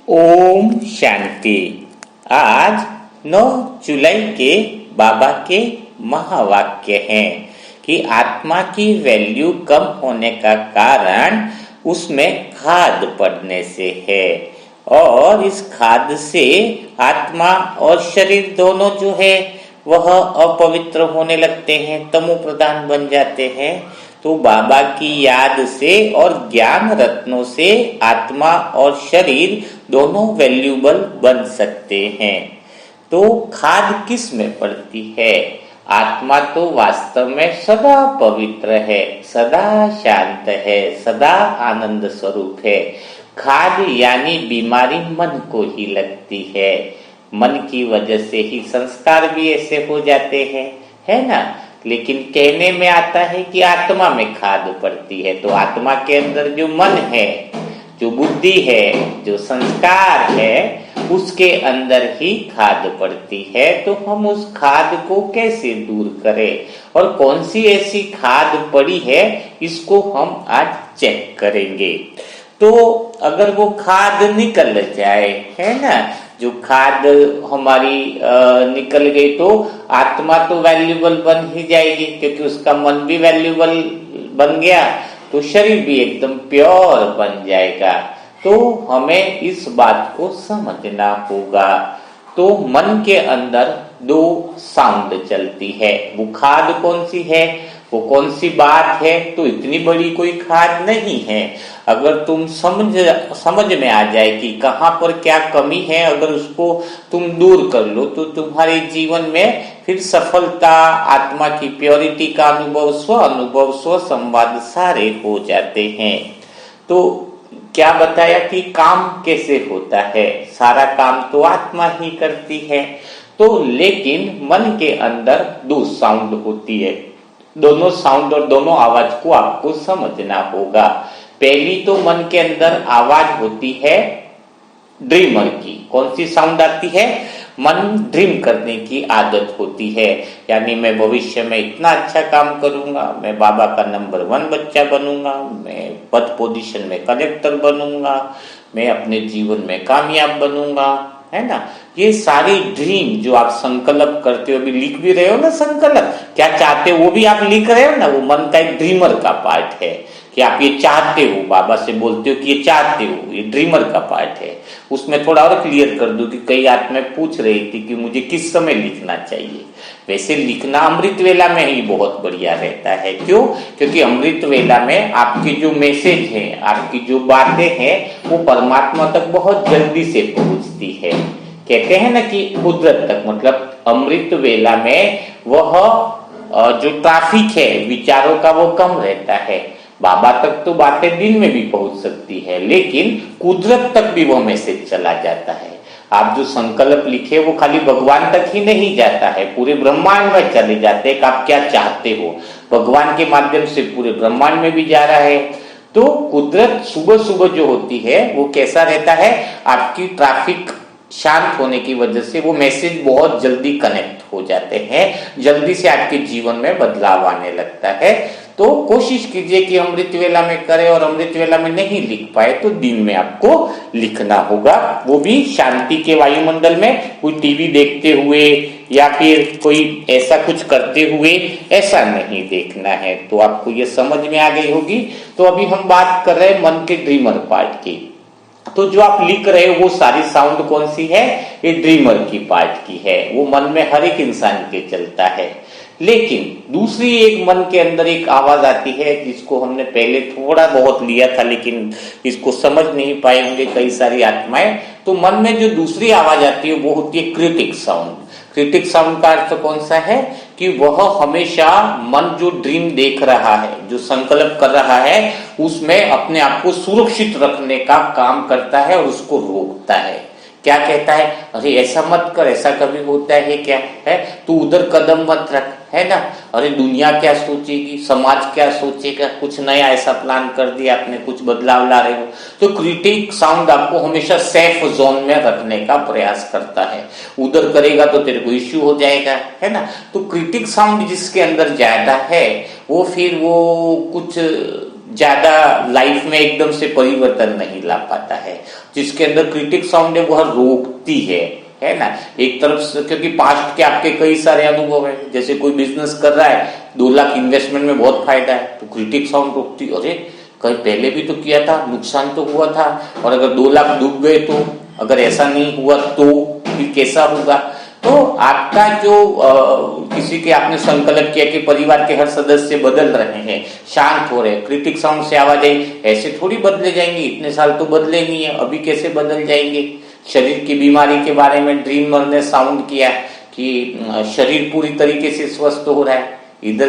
ओम शांति। आज 9 जुलाई के बाबा के महावाक्य हैं कि आत्मा की वैल्यू कम होने का कारण उसमें खाद पड़ने से है और इस खाद से आत्मा और शरीर दोनों जो है वह अपवित्र होने लगते हैं, तमो प्रधान बन जाते हैं। तो बाबा की याद से और ज्ञान रत्नों से आत्मा और शरीर दोनों वैल्यूबल बन सकते हैं। तो खाद किस में पड़ती है? आत्मा तो वास्तव में सदा पवित्र है, सदा शांत है, सदा आनंद स्वरूप है। खाद यानी बीमारी मन को ही लगती है। मन की वजह से ही संस्कार भी ऐसे हो जाते हैं, है ना। लेकिन कहने में आता है कि आत्मा में खाद पड़ती है। तो आत्मा के अंदर जो मन है, जो बुद्धि है, जो संस्कार है, उसके अंदर ही खाद पड़ती है। तो हम उस खाद को कैसे दूर करें और कौन सी ऐसी खाद पड़ी है, इसको हम आज चेक करेंगे। तो अगर वो खाद निकल जाए, है ना, जो खाद हमारी निकल गई तो आत्मा तो वैल्यूबल बन ही जाएगी, क्योंकि उसका मन भी वैल्यूबल बन गया, तो शरीर भी एकदम प्योर बन जाएगा। तो हमें इस बात को समझना होगा। तो मन के अंदर दो साउंड चलती है। वो खाद कौन सी है, वो कौन सी बात है? तो इतनी बड़ी कोई खाद नहीं है। अगर तुम समझ में आ जाए कि कहाँ पर क्या कमी है, अगर उसको तुम दूर कर लो तो तुम्हारे जीवन में फिर सफलता, आत्मा की प्योरिटी का अनुभव, स्व संवाद सारे हो जाते हैं। तो क्या बताया कि काम कैसे होता है? सारा काम तो आत्मा ही करती है। तो लेकिन मन के अंदर दो साउंड होती है। दोनों साउंड और दोनों आवाज को आपको समझना होगा। पहली तो मन के अंदर आवाज होती है ड्रीमर की। कौन सी साउंड आती है? मन ड्रीम करने की आदत होती है, यानी मैं भविष्य में इतना अच्छा काम करूंगा, मैं बाबा का नंबर 1 बच्चा बनूंगा, मैं पद पोजीशन में कलेक्टर बनूंगा, मैं अपने जीवन में कामयाब बनूंगा, है ना। ये सारी ड्रीम जो आप संकल्प करते हो, अभी लिख भी रहे हो ना, संकल्प क्या चाहते हो वो भी आप लिख रहे हो ना, वो मन का एक ड्रीमर का पार्ट है कि आप ये चाहते हो, बाबा से बोलते हो कि ये चाहते हो, ये ड्रीमर का पार्ट है। उसमें थोड़ा और क्लियर कर दूं कि कई आत्माएं पूछ रही थी कि मुझे किस समय लिखना चाहिए। वैसे लिखना अमृत वेला में ही बहुत बढ़िया रहता है। क्यों? क्योंकि अमृत वेला में आपकी जो मैसेज है, आपकी जो बातें हैं, वो परमात्मा तक बहुत जल्दी से पहुंचती है। कहते हैं ना कि कुदरत तक, मतलब अमृत वेला में वह जो ट्रैफिक है विचारों का वो कम रहता है। बाबा तक तो बातें दिन में भी पहुंच सकती है, लेकिन कुदरत तक भी वो मैसेज चला जाता है। आप जो संकल्प लिखे वो खाली भगवान तक ही नहीं जाता है, पूरे ब्रह्मांड में चले जाते हैं कि आप क्या चाहते हो। भगवान के माध्यम से पूरे ब्रह्मांड में भी जा रहा है। तो कुदरत सुबह सुबह जो होती है वो कैसा रहता है? आपकी ट्रैफिक शांत होने की वजह से वो मैसेज बहुत जल्दी कनेक्ट हो जाते हैं, जल्दी से आपके जीवन में बदलाव आने लगता है। तो कोशिश कीजिए कि अमृत वेला में करें, और अमृत वेला में नहीं लिख पाए तो दिन में आपको लिखना होगा, वो भी शांति के वायुमंडल में, कोई टीवी देखते हुए या फिर कोई ऐसा कुछ करते हुए ऐसा नहीं देखना है। तो आपको ये समझ में आ गई होगी। तो अभी हम बात कर रहे हैं मन के ड्रीमर पार्ट की। तो जो आप लिख रहे हो वो सारी साउंड कौन सी है? ये ड्रीमर की पार्ट की है। वो मन में हर एक इंसान के चलता है। लेकिन दूसरी एक मन के अंदर एक आवाज आती है, जिसको हमने पहले थोड़ा बहुत लिया था, लेकिन इसको समझ नहीं पाए होंगे कई सारी आत्माएं। तो मन में जो दूसरी आवाज आती है वो होती है क्रिटिक साउंड। क्रिटिक साउंड का अर्थ कौन सा है? कि वह हमेशा मन जो ड्रीम देख रहा है, जो संकल्प कर रहा है, उसमें अपने आप को सुरक्षित रखने का काम करता है और उसको रोकता है। क्या कहता है? अरे ऐसा मत कर, ऐसा कभी होता है क्या? है तू उधर कदम मत रख, है ना। अरे दुनिया क्या सोचेगी, समाज क्या सोचेगा, कुछ नया ऐसा प्लान कर दिया आपने, कुछ बदलाव ला रहे हो। तो क्रिटिक साउंड आपको हमेशा सेफ जोन में रखने का प्रयास करता है। उधर करेगा तो तेरे को इश्यू हो जाएगा, है ना। तो क्रिटिक साउंड जिसके अंदर ज्यादा है वो फिर वो कुछ ज्यादा लाइफ में एकदम से परिवर्तन नहीं ला पाता है। जिसके अंदर क्रिटिक साउंड है वह रोकती है ना। एक तरफ से, क्योंकि पास्ट के आपके कई सारे अनुभव है, जैसे कोई बिजनेस कर रहा है, 2 लाख इन्वेस्टमेंट में बहुत फायदा है, तो क्रिटिक साउंड रोकती, अरे कहीं पहले भी तो किया था, नुकसान तो हुआ था, और अगर 2 लाख डूब गए तो, अगर ऐसा नहीं हुआ तो फिर कैसा होगा। तो आपका जो किसी के आपने संकल्प किया कि परिवार के हर सदस्य बदल रहे हैं, शांत हो रहे हैं, क्रिटिक साउंड से आवाज आई, ऐसे थोड़ी बदले जाएंगे, इतने साल तो बदले नहीं है, अभी कैसे बदल जाएंगे। शरीर की बीमारी के बारे में ड्रीमर ने साउंड किया कि शरीर पूरी तरीके से स्वस्थ हो रहा है, इधर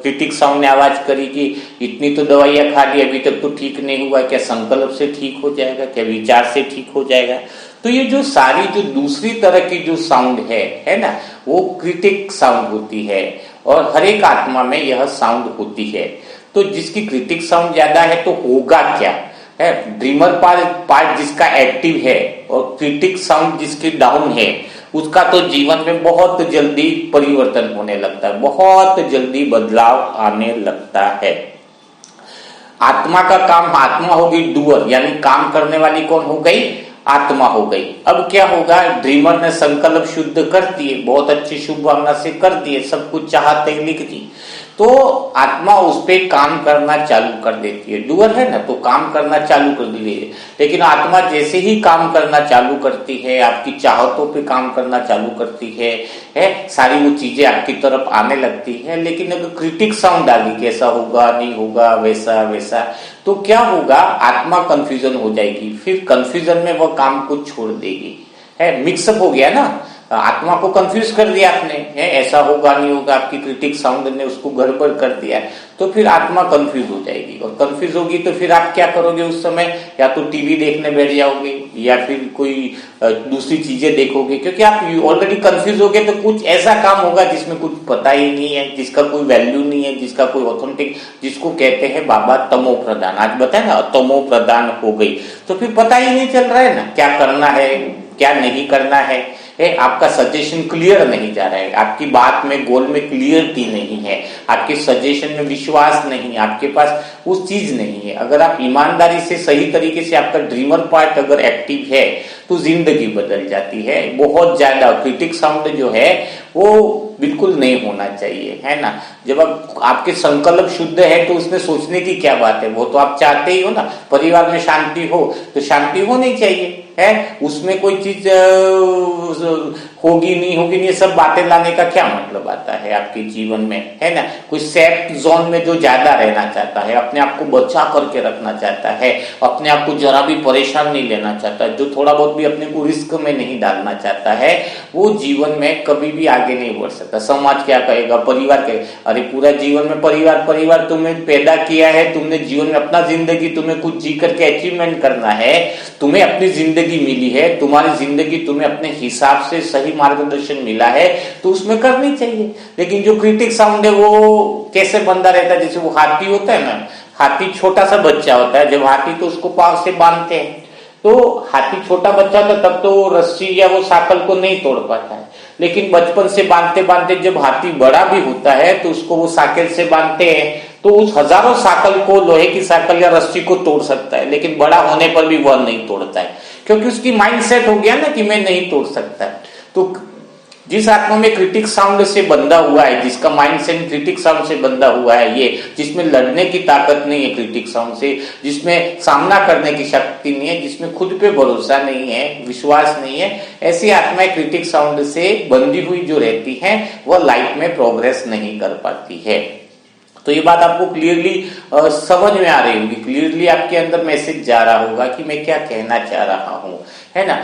क्रिटिक साउंड ने आवाज करी कि इतनी तो दवाइयां खा ली, अभी तक तो ठीक नहीं हुआ, क्या संकल्प से ठीक हो जाएगा, क्या विचार से ठीक हो जाएगा। तो ये जो सारी जो दूसरी तरह की जो साउंड है ना, वो क्रिटिक साउंड होती है, और हर एक आत्मा में यह साउंड होती है। तो जिसकी क्रिटिक साउंड ज्यादा है तो होगा क्या है, ड्रीमर पार्ट जिसका एक्टिव है और क्रिटिक साउंड जिसकी डाउन है, उसका तो जीवन में बहुत जल्दी परिवर्तन होने लगता है, बहुत जल्दी बदलाव आने लगता है। आत्मा का काम, आत्मा होगी डूअर, यानी काम करने वाली कौन हो गई, आत्मा हो गई। अब क्या होगा, ड्रीमर ने संकल्प शुद्ध कर दिए, बहुत अच्छी शुभ भावना से कर दिए, सब कुछ चाहते लिख दी, तो आत्मा उस पे काम करना चालू कर देती है। डूअर है ना, तो काम करना चालू कर दी है। लेकिन आत्मा जैसे ही काम करना चालू करती है, आपकी चाहतों पे काम करना चालू करती है सारी वो चीजें आपकी तरफ आने लगती है। लेकिन अगर क्रिटिक साउंड आ गई, कैसा होगा, नहीं होगा, वैसा वैसा, तो क्या होगा, आत्मा कंफ्यूजन हो जाएगी, फिर कंफ्यूजन में वह काम को छोड़ देगी। मिक्सअप हो गया ना, आत्मा को कंफ्यूज कर दिया आपने, ऐसा होगा नहीं होगा, आपकी क्रिटिक साउंड ने उसको गड़बड़ कर दिया, तो फिर आत्मा कंफ्यूज हो जाएगी, और कंफ्यूज होगी तो फिर आप क्या करोगे उस समय, या तो टीवी देखने बैठ जाओगे या फिर कोई दूसरी चीजें देखोगे, क्योंकि आप ऑलरेडी कंफ्यूज हो गए। तो कुछ ऐसा काम होगा जिसमें कुछ पता ही नहीं है, जिसका कोई वैल्यू नहीं है, जिसका कोई ऑथेंटिक, जिसको कहते हैं बाबा तमो प्रधान, आज बताए ना, तमो प्रधान हो गई, तो फिर पता ही नहीं चल रहा है ना क्या करना है, क्या नहीं करना है, आपका सजेशन क्लियर नहीं जा रहा है, आपकी बात में, गोल में क्लियरिटी नहीं है, आपके सजेशन में विश्वास नहीं, आपके पास उस चीज नहीं है। अगर आप ईमानदारी से, सही तरीके से, आपका ड्रीमर पार्ट अगर एक्टिव है तो जिंदगी बदल जाती है बहुत ज्यादा। क्रिटिक साउंड जो है वो बिल्कुल नहीं होना चाहिए, है ना। जब आपके संकल्प शुद्ध है तो उसमें सोचने की क्या बात है, वो तो आप चाहते ही हो ना, परिवार में शांति हो तो शांति होनी चाहिए, है, उसमें कोई चीज होगी नहीं होगी नहीं, सब बातें लाने का क्या मतलब आता है आपके जीवन में, है ना। कोई सेफ जोन में जो ज्यादा रहना चाहता है, अपने आप को बचा करके रखना चाहता है, अपने आप को जरा भी परेशान नहीं लेना चाहता, जो थोड़ा बहुत भी अपने को रिस्क में नहीं डालना चाहता है, वो जीवन में कभी भी आगे नहीं बढ़ सकता। समाज क्या कहेगा, परिवार कहेगा, अरे पूरा जीवन में परिवार परिवार, तुमने पैदा किया है, तुमने जीवन में अपना जिंदगी, तुम्हें कुछ जी करके अचीवमेंट करना है, तुम्हें अपनी जिंदगी मिली है, तुम्हारी जिंदगी तुम्हें अपने हिसाब से सही मार्गदर्शन मिला है, तो उसमें करनी चाहिए। लेकिन जो क्रिटिक साउंड है वो कैसे बंधा रहता है, जैसे वो हाथी होता है ना, हाथी छोटा सा बच्चा होता है, जब हाथी तो उसको पांव से बांधते हैं, तो हाथी छोटा बच्चा था तब तो रस्सी या वो साकल को नहीं तोड़ पाता है, लेकिन बचपन से बांधते बांधते जब हाथी बड़ा भी होता है तो उसको वो साकल से बांधते हैं, तो उस हजारों साकल को, लोहे की साकल या रस्सी को तोड़ सकता है, लेकिन बड़ा होने पर भी वह नहीं तोड़ता है, क्योंकि उसकी माइंड सेट हो गया ना कि मैं नहीं तोड़ सकता। तो जिस आत्मा में क्रिटिक साउंड से बंधा हुआ है, जिसका माइंड सेट क्रिटिक साउंड से बंधा हुआ है, ये जिसमें लड़ने की ताकत नहीं है क्रिटिक साउंड से, जिसमें सामना करने की शक्ति नहीं है, जिसमें खुद पे भरोसा नहीं है, विश्वास नहीं है, ऐसी आत्माएं क्रिटिक साउंड से बंधी हुई जो रहती हैं, वह लाइफ में प्रोग्रेस नहीं कर पाती है। तो ये बात आपको क्लियरली समझ में आ रही होगी, क्लियरली आपके अंदर मैसेज जा रहा होगा कि मैं क्या कहना चाह रहा हूं, है ना।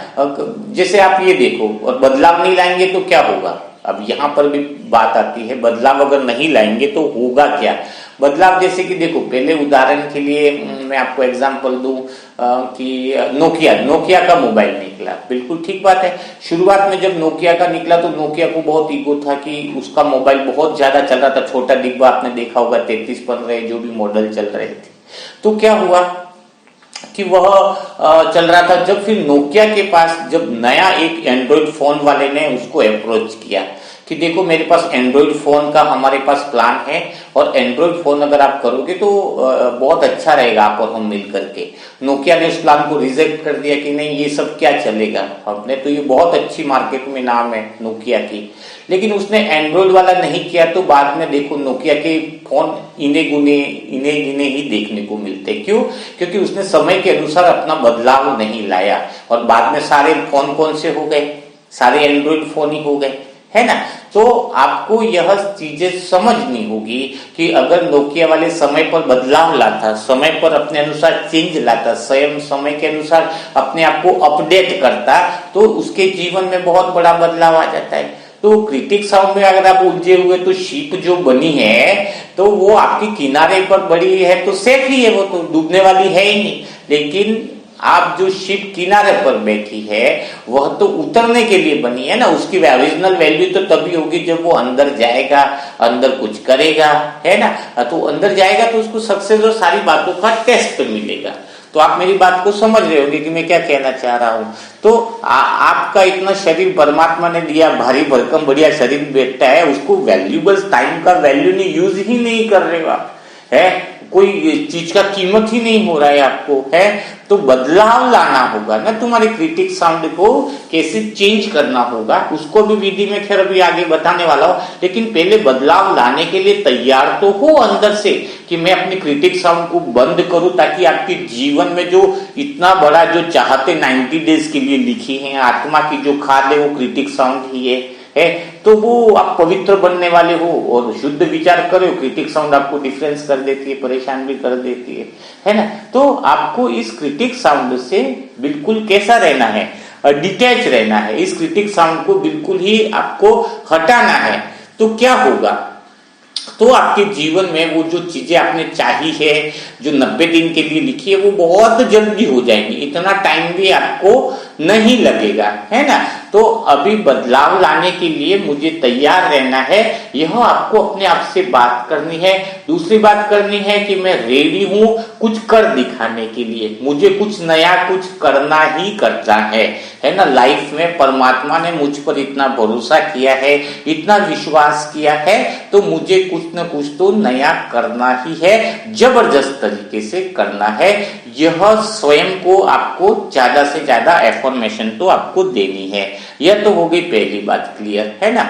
जैसे आप ये देखो, और बदलाव नहीं लाएंगे तो क्या होगा, अब यहां पर भी बात आती है, बदलाव अगर नहीं लाएंगे तो होगा क्या। बदलाव जैसे कि देखो, पहले उदाहरण के लिए मैं आपको एग्जांपल दूं कि नोकिया का मोबाइल निकला, बिल्कुल ठीक बात है। शुरुआत में जब नोकिया का निकला तो नोकिया को बहुत ईगो था कि उसका मोबाइल बहुत ज्यादा चल रहा था, छोटा डिब्बा आपने देखा होगा, 3315 जो भी मॉडल चल रहे थे। तो क्या हुआ कि वह चल रहा था, जब फिर नोकिया के पास जब नया एक एंड्रॉइड फोन वाले ने उसको अप्रोच किया कि देखो मेरे पास एंड्रॉइड फोन का हमारे पास प्लान है और एंड्रॉइड फोन अगर आप करोगे तो बहुत अच्छा रहेगा आप और हम मिल करके। नोकिया ने उस प्लान को रिजेक्ट कर दिया कि नहीं ये सब क्या चलेगा, हमने तो ये बहुत अच्छी मार्केट में नाम है नोकिया की, लेकिन उसने एंड्रॉइड वाला नहीं किया तो बाद में देखो नोकिया के फोन इन्हें गिने ही देखने को मिलते। क्यों? क्योंकि उसने समय के अनुसार अपना बदलाव नहीं लाया और बाद में सारे फोन कौन से हो गए, सारे एंड्रॉइड फोन ही हो गए, है ना। तो आपको यह चीजें समझनी होगी कि अगर नोकिया वाले समय पर बदलाव लाता, समय पर अपने अनुसार चेंज लाता, स्वयं समय के अनुसार अपने आप को अपडेट करता तो उसके जीवन में बहुत बड़ा बदलाव आ जाता है। तो क्रिटिक साउंड में अगर आप उलझे हुए तो शिप जो बनी है तो वो आपकी किनारे पर बड़ी है तो सेफ ही है, वो तो डूबने वाली है ही नहीं। लेकिन आप जो शिप किनारे पर बैठी है वह तो उतरने के लिए बनी है ना, उसकी ओरिजिनल वैल्यू तो तभी होगी जब वो अंदर जाएगा, अंदर कुछ करेगा, है ना। तो अंदर जाएगा तो उसको सक्सेस और सारी बातों का टेस्ट मिलेगा। तो आप मेरी बात को समझ रहे होंगे कि मैं क्या कहना चाह रहा हूं। तो आपका इतना शरीर परमात्मा ने दिया, भारी भरकम बढ़िया शरीर बैठता है, उसको वैल्यूबल टाइम का वैल्यू नहीं, यूज ही नहीं कर रहे हो आप, है, कोई चीज का कीमत ही नहीं हो रहा है आपको, है। तो बदलाव लाना होगा ना, तुम्हारे क्रिटिक साउंड को कैसे चेंज करना होगा उसको भी विधि में खैर अभी आगे बताने वाला हूं। लेकिन पहले बदलाव लाने के लिए तैयार तो हो अंदर से कि मैं अपने क्रिटिक साउंड को बंद करूं ताकि आपके जीवन में जो इतना बड़ा जो चाहते 90 डेज के लिए लिखी है आत्मा की जो खाद है वो क्रिटिक साउंड ही है, तो वो आप पवित्र बनने वाले हो और शुद्ध विचार करो। क्रिटिक साउंड आपको डिफरेंस कर देती है, परेशान भी कर देती है ना। तो आपको इस क्रिटिक साउंड से बिल्कुल कैसा रहना है, डिटैच रहना है। इस क्रिटिक साउंड को बिल्कुल ही आपको हटाना है। तो क्या होगा, तो आपके जीवन में वो जो चीजें आपने चाही है, जो 90 दिन के लिए लिखी है, वो बहुत जल्दी हो जाएंगी, इतना टाइम भी आपको नहीं लगेगा, है ना। तो अभी बदलाव लाने के लिए मुझे तैयार रहना है, यह आपको अपने आप से बात करनी है। दूसरी बात करनी है कि मैं रेडी हूं कुछ कर दिखाने के लिए, मुझे कुछ नया कुछ करना ही करना है ना। लाइफ में परमात्मा ने मुझ पर इतना भरोसा किया है, इतना विश्वास किया है, तो मुझे कुछ न कुछ तो नया करना ही है, जबरदस्त तरीके से करना है। यह स्वयं को आपको ज्यादा से ज्यादा एफर्मेशन तो आपको देनी है। यह तो हो गई पहली बात, क्लियर है ना।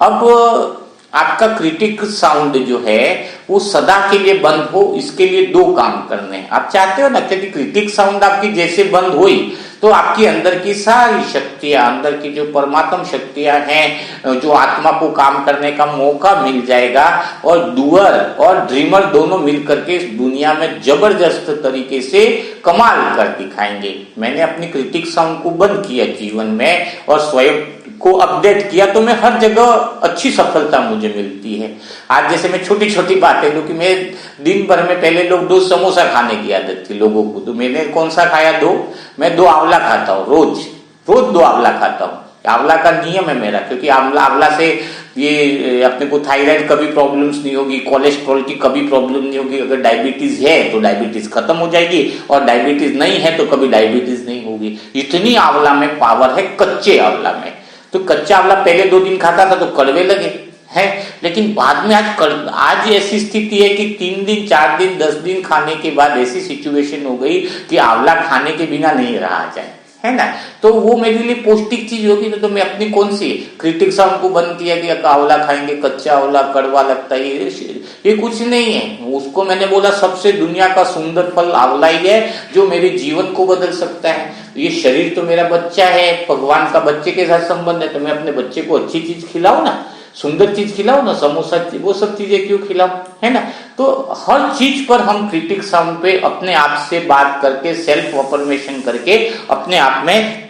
अब आपका क्रिटिक साउंड जो है वो सदा के लिए बंद हो, इसके लिए दो काम करने हैं। आप चाहते हो ना कि क्रिटिक साउंड आपकी जैसे बंद हुई तो आपकी अंदर की सारी शक्तियां, अंदर की जो परमात्म शक्तियां हैं, जो आत्मा को काम करने का मौका मिल जाएगा और डूअर और ड्रीमर दोनों मिलकर के इस दुनिया में जबरदस्त तरीके से कमाल कर दिखाएंगे। मैंने अपनी क्रिटिक साउंड को बंद किया जीवन में और स्वयं को अपडेट किया तो मैं हर जगह अच्छी सफलता मुझे मिलती है। आज जैसे मैं छोटी छोटी बातें लूं कि मैं दिन भर में पहले लोग 2 समोसा खाने की आदत थी लोगों को, तो मैंने कौन सा खाया, 2, मैं 2 आंवला खाता हूँ रोज 2 आंवला खाता हूँ। आंवला का नियम है मेरा, क्योंकि आंवला से ये अपने को थायराइड कभी प्रॉब्लम्स नहीं होगी, कोलेस्ट्रॉल की कभी प्रॉब्लम नहीं होगी। अगर डायबिटीज है तो डायबिटीज खत्म हो जाएगी और डायबिटीज नहीं है तो कभी डायबिटीज नहीं होगी। इतनी आंवला में पावर है, कच्चे आंवला में। तो कच्चा आंवला पहले 2 दिन खाता था तो कड़वे लगे है, लेकिन बाद में आज ऐसी स्थिति है कि 3 दिन 4 दिन 10 दिन खाने के बाद ऐसी सिचुएशन हो गई कि आंवला खाने के बिना नहीं रहा जाए, है ना। तो वो मेरे लिए पौष्टिक चीज होगी तो मैं अपनी कौन सी क्रिटिक साउंड को बंद किया कि आंवला खाएंगे, कच्चा आंवला कड़वा लगता है, ये कुछ नहीं है। उसको मैंने बोला सबसे दुनिया का सुंदर फल आंवला ही है जो मेरे जीवन को बदल सकता है। ये शरीर तो मेरा बच्चा है, भगवान का बच्चे के साथ संबंध है, तो मैं अपने बच्चे को अच्छी चीज खिलाऊं ना, सुंदर चीज खिलाओ ना, समोसा वो सब चीजें क्यों खिलाओ, है ना। तो हर चीज पर हम क्रिटिक साउंड पे अपने आप से बात करके, सेल्फ अफर्मेशन करके अपने आप में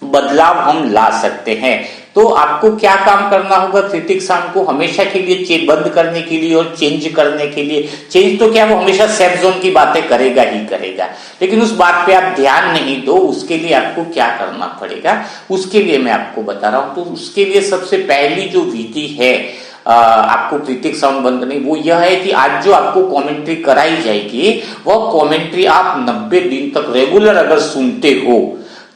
बदलाव हम ला सकते हैं। तो आपको क्या काम करना होगा, क्रिटिक साउंड को हमेशा के लिए बंद करने के लिए और चेंज करने के लिए। चेंज तो क्या, वो हमेशा सेफ जोन की बातें करेगा ही करेगा, लेकिन उस बात पे आप ध्यान नहीं दो। उसके लिए आपको क्या करना पड़ेगा, उसके लिए मैं आपको बता रहा हूं। तो उसके लिए सबसे पहली जो विधि है आपको क्रिटिक साउंड बंद करनी, वो यह है कि आज जो आपको कमेंट्री कराई जाएगी वह कमेंट्री आप 90 दिन तक रेगुलर अगर सुनते हो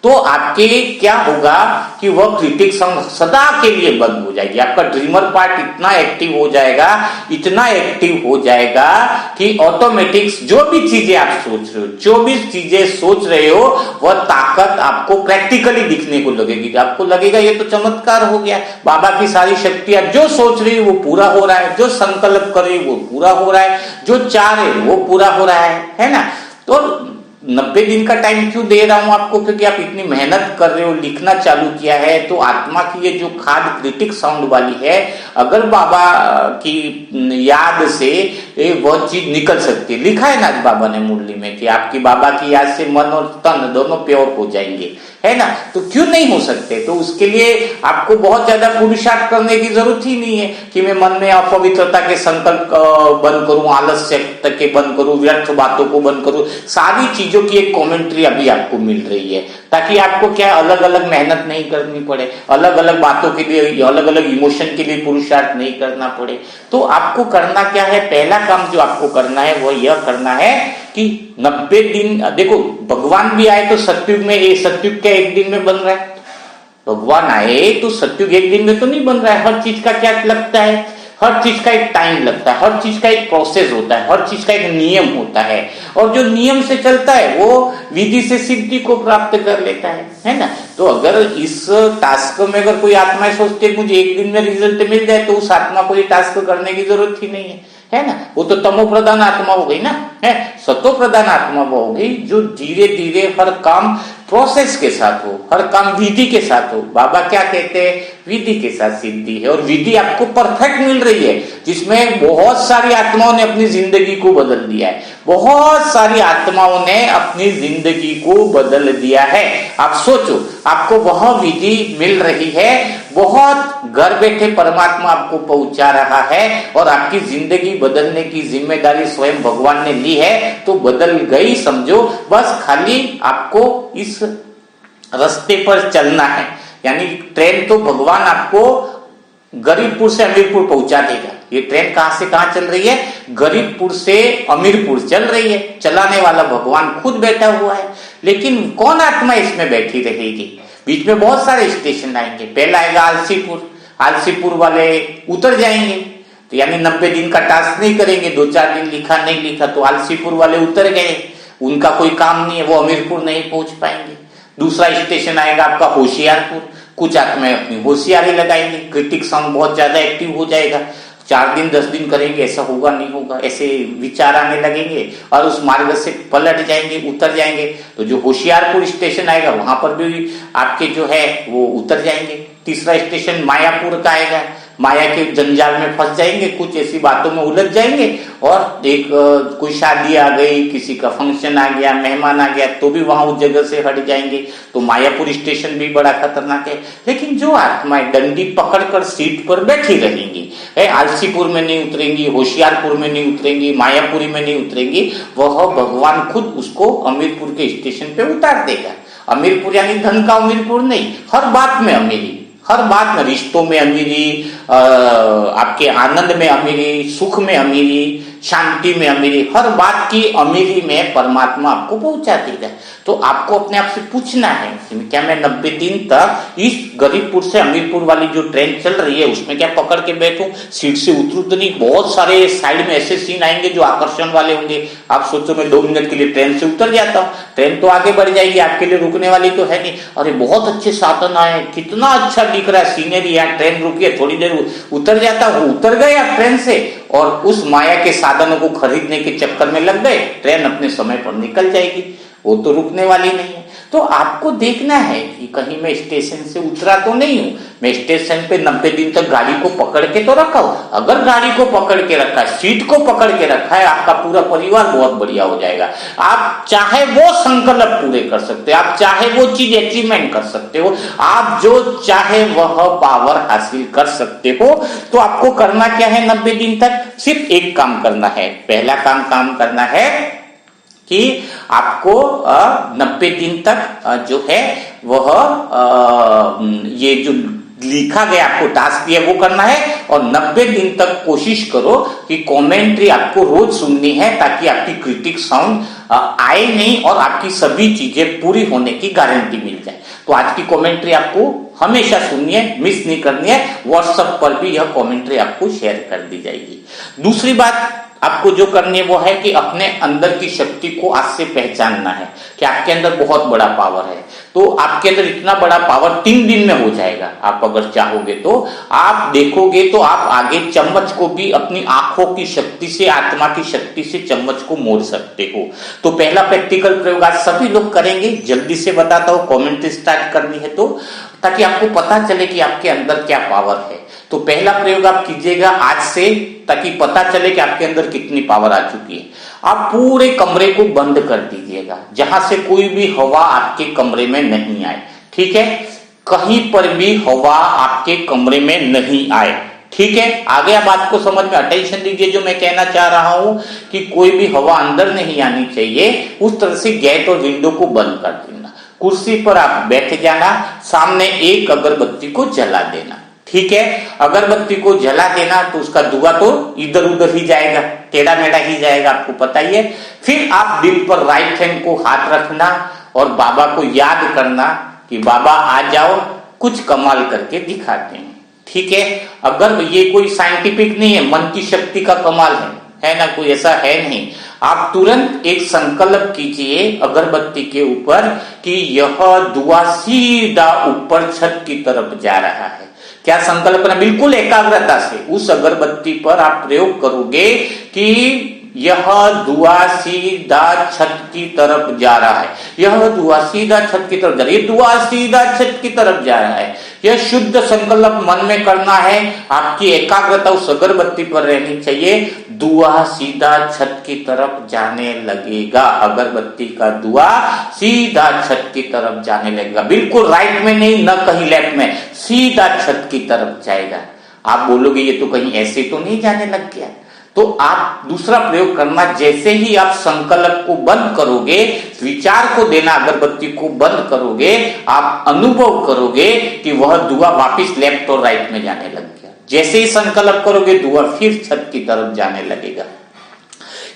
तो आपके क्या होगा कि वह क्रिटिक साउंड सदा के लिए बंद हो जाएगी। आपका ड्रीमर पार्ट इतना एक्टिव हो जाएगा, इतना एक्टिव हो जाएगा कि ऑटोमेटिक जो भी चीजें आप सोच रहे हो, जो भी चीजें सोच रहे हो, वह ताकत आपको प्रैक्टिकली दिखने को लगेगी। आपको लगेगा ये तो चमत्कार हो गया, बाबा की सारी शक्तियां, जो सोच रही है वो पूरा हो रहा है, जो संकल्प कर रही है वो पूरा हो रहा है, जो चाह रहे वो पूरा हो रहा है ना। तो 90 दिन का टाइम क्यों दे रहा हूं आपको, क्योंकि आप इतनी मेहनत कर रहे हो, लिखना चालू किया है, तो आत्मा की ये जो खाद क्रिटिक साउंड वाली है, अगर बाबा की याद से वह चीज निकल सकती है। लिखा है ना बाबा ने मुरली में कि आपकी बाबा की याद से मन और तन दोनों प्योर हो जाएंगे, है ना। तो क्यों नहीं हो सकते? तो उसके लिए आपको बहुत ज्यादा पुरुषार्थ करने की जरूरत ही नहीं है कि मैं मन में अपवित्रता के संकल्प बंद करूं, आलस्य के बंद करूं, व्यर्थ बातों को बंद करूं। सारी चीजों की एक कमेंट्री अभी आपको मिल रही है, ताकि आपको क्या अलग अलग मेहनत नहीं करनी पड़े, अलग अलग बातों के लिए, अलग अलग इमोशन के लिए पुरुषार्थ नहीं करना पड़े। तो आपको करना क्या है? पहला काम जो आपको करना है वो यह करना है कि 90 दिन, देखो भगवान भी आए तो सतयुग में, ये सतयुग क्या एक दिन में बन रहा है? भगवान आए तो सतयुग एक दिन में तो नहीं बन रहा है। हर चीज का क्या लगता है? हर चीज का एक टाइम लगता है, हर चीज का एक प्रोसेस होता है, हर चीज का एक नियम होता है, और जो नियम से चलता है वो विधि से सिद्धि को प्राप्त कर लेता है ना। तो अगर इस टास्क में अगर कोई आत्मा सोचती है मुझे एक दिन में रिजल्ट मिल जाए, तो उस आत्मा को ये टास्क करने की जरूरत ही नहीं है ना। वो तो तमो प्रधान आत्मा हो गई ना, है सतो प्रधान आत्मा वो हो गई जो धीरे धीरे हर काम प्रोसेस के साथ हो, हर काम विधि के साथ हो। बाबा क्या कहते हैं? विधि के साथ सिद्धि है, और विधि आपको परफेक्ट मिल रही है, जिसमें बहुत सारी आत्माओं ने अपनी जिंदगी को बदल दिया है, बहुत सारी आत्माओं ने अपनी जिंदगी को बदल दिया है। आप सोचो, आपको वह विधि मिल रही है, बहुत घर बैठे परमात्मा आपको पहुंचा रहा है, और आपकी जिंदगी बदलने की जिम्मेदारी स्वयं भगवान ने ली है, तो बदल गई समझो। बस खाली आपको इस रास्ते पर चलना है, यानी ट्रेन तो भगवान आपको गरीबपुर से अमीरपुर पहुंचा देगा। ये ट्रेन कहां से कहां चल रही है? गरीबपुर से अमीरपुर चल रही है, चलाने वाला भगवान खुद बैठा हुआ है। लेकिन कौन आत्मा इसमें बैठी रहेगी? बीच में बहुत सारे स्टेशन आएंगे। पहला आएगा आलसीपुर, आलसीपुर वाले उतर जाएंगे, तो यानी 90 दिन का टास्क नहीं करेंगे, 2-4 दिन लिखा नहीं लिखा, तो आलसीपुर वाले उतर गए, उनका कोई काम नहीं है, वो अमीरपुर नहीं पहुंच पाएंगे। दूसरा स्टेशन आएगा आपका होशियारपुर, कुछ आत्माएं अपनी होशियारी लगाएंगे, क्रिटिक साउंड बहुत ज्यादा एक्टिव हो जाएगा, 4 दिन 10 दिन करेंगे, ऐसा होगा नहीं होगा, ऐसे विचार आने लगेंगे, और उस मार्ग से पलट जाएंगे, उतर जाएंगे। तो जो होशियारपुर स्टेशन आएगा वहां पर भी आपके जो है वो उतर जाएंगे। तीसरा स्टेशन मायापुर का आएगा, माया के जंजाल में फंस जाएंगे, कुछ ऐसी बातों में उलझ जाएंगे, और एक कोई शादी आ गई, किसी का फंक्शन आ गया, मेहमान आ गया, तो भी वहां उस जगह से हट जाएंगे। तो मायापुर स्टेशन भी बड़ा खतरनाक है। लेकिन जो आत्माएं डंडी पकड़कर सीट पर बैठी रहेंगी, आलसीपुर में नहीं उतरेंगी, होशियारपुर में नहीं उतरेंगी, मायापुरी में नहीं उतरेंगी, वह भगवान खुद उसको अमीरपुर के स्टेशन पे उतार देगा। अमीरपुर यानी धन का अमीरपुर नहीं, हर बात में अमीरी, हर बात में, रिश्तों में अमीरी, आपके आनंद में अमीरी, सुख में अमीरी, शांति में अमीरी, हर बात की अमीरी में परमात्मा आपको पहुंचा देगा। तो आपको अपने आप से पूछना है कि क्या मैं 90 दिन तक इस गरीबपुर से अमीरपुर वाली जो ट्रेन चल रही है उसमें क्या पकड़ के बैठूं, सीट से उतरूं तो नहीं? बहुत सारे साइड में ऐसे सीन आएंगे जो आकर्षण वाले होंगे। आप सोचो मैं 2 मिनट के लिए ट्रेन से उतर जाता हूँ, ट्रेन तो आगे बढ़ जाएगी, आपके लिए रुकने वाली तो है नहीं। अरे बहुत अच्छे साधन आए, कितना अच्छा दिख रहा है सीनरी, यहाँ ट्रेन रुकी है, थोड़ी देर उतर जाता हूँ। उतर गए आप ट्रेन से, और उस माया के साधनों को खरीदने के चक्कर में लग गए, ट्रेन अपने समय पर निकल जाएगी, वो तो रुकने वाली नहीं है। तो आपको देखना है कि कहीं मैं स्टेशन से उतरा तो नहीं हूं, मैं स्टेशन पे 90 दिन तक गाड़ी को पकड़ के तो रखा हूं। अगर गाड़ी को पकड़ के रखा है, सीट को पकड़ के रखा है, आपका पूरा परिवार बहुत बढ़िया हो जाएगा। आप चाहे वो संकल्प पूरे कर सकते हो, आप चाहे वो चीज अचीवमेंट कर सकते हो, आप जो चाहे वह पावर हासिल कर सकते हो। तो आपको करना क्या है? 90 दिन तक सिर्फ एक काम करना है। पहला काम करना है कि आपको 90 दिन तक जो है वह ये जो लिखा गया आपको टास्क दिया वो करना है और 90 दिन तक कोशिश करो कि कमेंट्री आपको रोज सुननी है ताकि आपकी क्रिटिक साउंड आए नहीं और आपकी सभी चीजें पूरी होने की गारंटी मिल जाए। तो आज की कमेंट्री आपको हमेशा सुननी है, मिस नहीं करनी है। व्हाट्सएप पर भी यह कमेंट्री आपको शेयर कर दी जाएगी। दूसरी बात आपको जो करनी है वो है कि अपने अंदर की शक्ति को आज से पहचानना है कि आपके अंदर बहुत बड़ा पावर है। तो आपके अंदर इतना बड़ा पावर 3 दिन में हो जाएगा। आप अगर चाहोगे तो आप देखोगे तो आप आगे चम्मच को भी अपनी आंखों की शक्ति से, आत्मा की शक्ति से चम्मच को मोड़ सकते हो। तो पहला प्रैक्टिकल प्रयोग आज सभी लोग करेंगे। जल्दी से बताता हूं, कमेंट स्टार्ट करनी है तो, ताकि आपको पता चले कि आपके अंदर क्या पावर है। तो पहला प्रयोग आप कीजिएगा आज से, ताकि पता चले कि आपके अंदर कितनी पावर आ चुकी है। आप पूरे कमरे को बंद कर दीजिएगा, जहां से कोई भी हवा आपके कमरे में नहीं आए। ठीक है, कहीं पर भी हवा आपके कमरे में नहीं आए। ठीक है, आगे आप बात को समझ में अटेंशन दीजिए। जो मैं कहना चाह रहा हूं कि कोई भी हवा अंदर नहीं आनी चाहिए, उस तरह से गेट और विंडो को बंद कर देना। कुर्सी पर आप बैठ जाना, सामने एक अगरबत्ती को जला देना। ठीक है, अगरबत्ती को जला देना तो उसका धुआं तो इधर उधर ही जाएगा, टेढ़ा मेढ़ा ही जाएगा, आपको पता ही है। फिर आप दिल पर राइट हैंड को हाथ रखना और बाबा को याद करना कि बाबा आ जाओ, कुछ कमाल करके दिखाते हैं। ठीक है, अगर ये कोई साइंटिफिक नहीं है, मन की शक्ति का कमाल है ना, कोई ऐसा है नहीं। आप तुरंत एक संकल्प कीजिए अगरबत्ती के ऊपर कि यह धुआं सीधा ऊपर छत की तरफ जा रहा है। क्या संकल्प करना, बिल्कुल एकाग्रता से उस अगरबत्ती पर आप प्रयोग करोगे कि यह धुआं सीधा छत की तरफ जा रहा है, यह धुआं सीधा छत की तरफ जा रहा है, यह धुआं सीधा छत की तरफ जा रहा है। यह शुद्ध संकल्प मन में करना है। आपकी एकाग्रता उस अगरबत्ती पर रहनी चाहिए। धुआं सीधा छत की तरफ जाने लगेगा, अगरबत्ती का धुआं सीधा छत की तरफ जाने लगेगा। बिल्कुल राइट में नहीं, न कहीं लेफ्ट में, सीधा छत की तरफ जाएगा। आप बोलोगे ये तो कहीं ऐसे तो नहीं जाने लग गया। तो आप दूसरा प्रयोग करना, जैसे ही आप संकल्प को बंद करोगे, विचार को देना, अगरबत्ती को बंद करोगे, आप अनुभव करोगे कि वह धुआं वापिस लेफ्ट और राइट में जाने लग गया। जैसे ही संकल्प करोगे धुआं फिर छत की तरफ जाने लगेगा।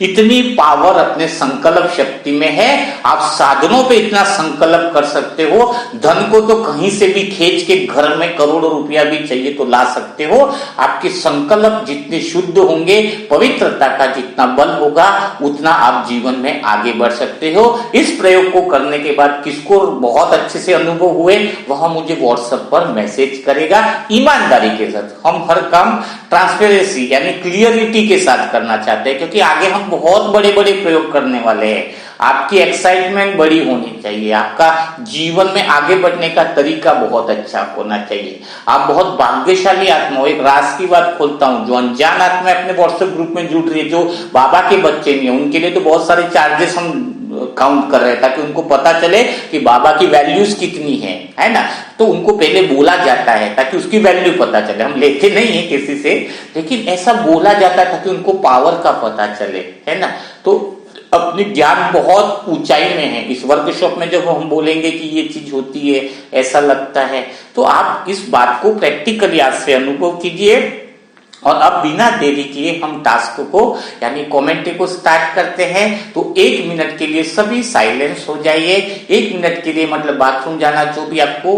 इतनी पावर अपने संकल्प शक्ति में है। आप साधनों पे इतना संकल्प कर सकते हो। धन को तो कहीं से भी खींच के घर में करोड़ों रुपया भी चाहिए तो ला सकते हो। आपके संकल्प जितने शुद्ध होंगे, पवित्रता का जितना बल होगा, उतना आप जीवन में आगे बढ़ सकते हो। इस प्रयोग को करने के बाद किसको बहुत अच्छे से अनुभव हुए, वह मुझे व्हाट्सएप पर मैसेज करेगा। ईमानदारी के साथ हम हर काम ट्रांसपेरेंसी यानी क्लियरिटी के साथ करना चाहते हैं, क्योंकि आगे हम बहुत बड़े बड़े प्रयोग करने वाले हैं। आपकी एक्साइटमेंट बड़ी होनी चाहिए, आपका जीवन में आगे बढ़ने का तरीका बहुत अच्छा होना चाहिए। आप बहुत भाग्यशाली आत्मा हो। एक राज की बात खोलता हूं, जो अनजान आत्मा अपने व्हाट्सएप ग्रुप में जुड़ रही है, जो बाबा के बच्चे नहीं है, उनके लिए तो बहुत सारे चार्जेस हम काउंट कर रहे हैं ताकि उनको पता चले कि बाबा की वैल्यूज कितनी है ना। तो उनको पहले बोला जाता है ताकि उसकी वैल्यू पता चले। हम लेते नहीं है किसी से, लेकिन ऐसा बोला जाता है ताकि उनको पावर का पता चले, है ना। तो अपनी ज्ञान बहुत ऊंचाई में है। इस वर्कशॉप में जब हम बोलेंगे कि ये चीज होती है, ऐसा लगता है, तो आप इस बात को प्रैक्टिकली आज से अनुभव कीजिए। और अब बिना देरी किए हम टास्क को यानी कमेंट्री को स्टार्ट करते हैं। तो 1 मिनट के लिए सभी साइलेंस हो जाइए। 1 मिनट के लिए मतलब बाथरूम जाना जो भी आपको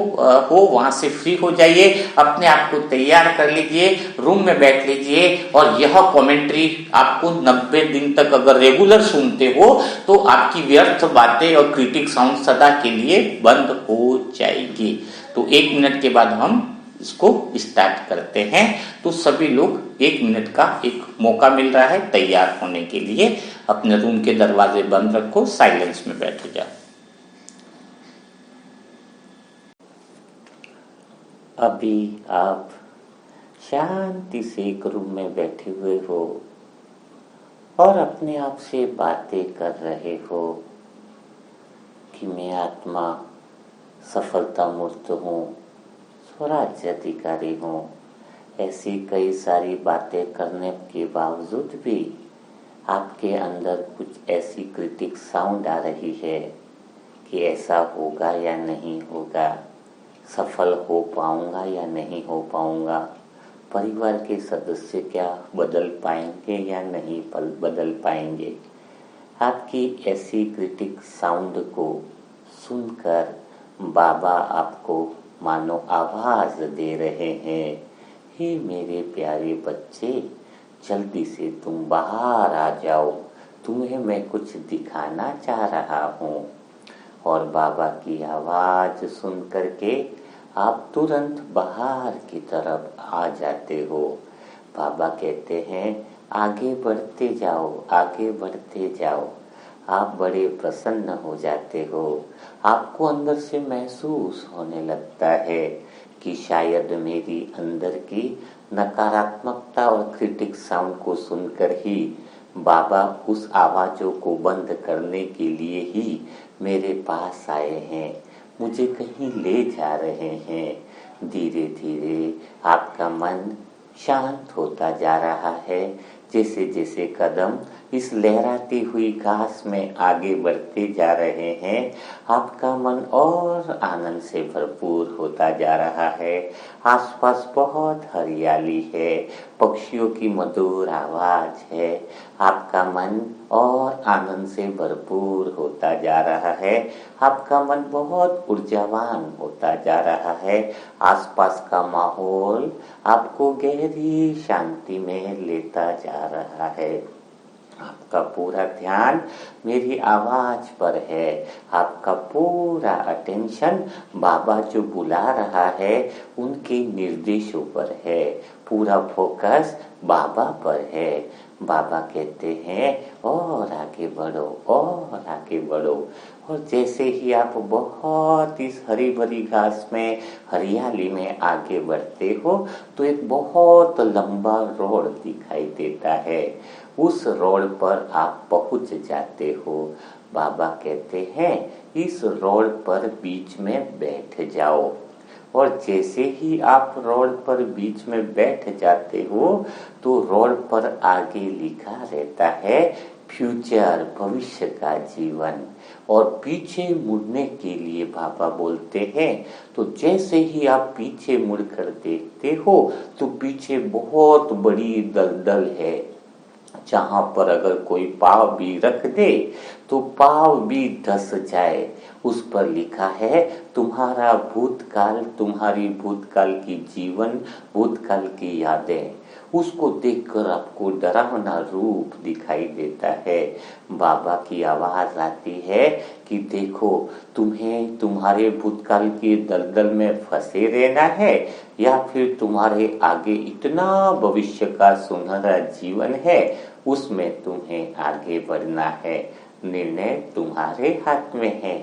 हो वहां से फ्री हो जाइए, अपने आप को तैयार कर लीजिए, रूम में बैठ लीजिए और यह कमेंट्री आपको 90 दिन तक अगर रेगुलर सुनते हो तो आपकी व्यर्थ बातें और क्रिटिक साउंड सदा के लिए बंद हो जाएगी। तो 1 मिनट के बाद हम इसको स्टार्ट करते हैं। तो सभी लोग 1 मिनट का एक मौका मिल रहा है तैयार होने के लिए। अपने रूम के दरवाजे बंद रखो, साइलेंस में बैठ जाओ। अभी आप शांति से एक रूम में बैठे हुए हो और अपने आप से बातें कर रहे हो कि मैं आत्मा सफलता मूर्त हूँ, स्वराज्य अधिकारी हूँ। ऐसी कई सारी बातें करने के बावजूद भी आपके अंदर कुछ ऐसी क्रिटिक साउंड आ रही है कि ऐसा होगा या नहीं होगा, सफल हो पाऊंगा या नहीं हो पाऊंगा, परिवार के सदस्य क्या बदल पाएंगे या नहीं बदल पाएंगे। आपकी ऐसी क्रिटिक साउंड को सुनकर बाबा आपको मानो आवाज दे रहे हैं, हे मेरे प्यारे बच्चे, जल्दी से तुम बाहर आ जाओ, तुम्हें मैं कुछ दिखाना चाह रहा हूँ। और बाबा की आवाज सुन करके आप तुरंत बाहर की तरफ आ जाते हो। बाबा कहते हैं आगे बढ़ते जाओ, आगे बढ़ते जाओ। आप बड़े प्रसन्न हो जाते हो। आपको अंदर से महसूस होने लगता है कि शायद मेरी अंदर की नकारात्मकता और क्रिटिक साउंड को सुनकर ही बाबा उस आवाज़ों को बंद करने के लिए ही मेरे पास आए हैं, मुझे कहीं ले जा रहे हैं। धीरे धीरे आपका मन शांत होता जा रहा है। जैसे जैसे कदम इस लहराती हुई घास में आगे बढ़ते जा रहे हैं, आपका मन और आनंद से भरपूर होता जा रहा है। आसपास बहुत हरियाली है, पक्षियों की मधुर आवाज है। आपका मन और आनंद से भरपूर होता जा रहा है। आपका मन बहुत ऊर्जावान होता जा रहा है। आसपास का माहौल आपको गहरी शांति में लेता जा रहा है। आपका पूरा ध्यान मेरी आवाज पर है। आपका पूरा अटेंशन बाबा जो बुला रहा है उनके निर्देशों पर है। पूरा फोकस बाबा पर है। बाबा कहते हैं और आगे बढ़ो, और आगे बढ़ो। और जैसे ही आप बहुत इस हरी भरी घास में, हरियाली में आगे बढ़ते हो तो एक बहुत लंबा रोड दिखाई देता है। उस रोड पर आप पहुंच जाते हो। बाबा कहते हैं इस रोड पर बीच में बैठ जाओ। और जैसे ही आप रोड पर बीच में बैठ जाते हो तो रोड पर आगे लिखा रहता है फ्यूचर, भविष्य का जीवन। और पीछे मुड़ने के लिए बाबा बोलते हैं। तो जैसे ही आप पीछे मुड़कर देखते हो तो पीछे बहुत बड़ी दलदल है, जहां पर अगर कोई पाव भी रख दे तो पाव भी धस जाए। उस पर लिखा है तुम्हारा भूतकाल, तुम्हारी भूतकाल की जीवन, भूतकाल की यादें। उसको देखकर आपको डरावना रूप दिखाई देता है। बाबा की आवाज आती है कि देखो, तुम्हें तुम्हारे भूतकाल की दलदल में फंसे रहना है या फिर तुम्हारे आगे इतना भविष्य का सुनहरा जीवन है, उसमें तुम्हें आगे बढ़ना है। निर्णय तुम्हारे हाथ में है।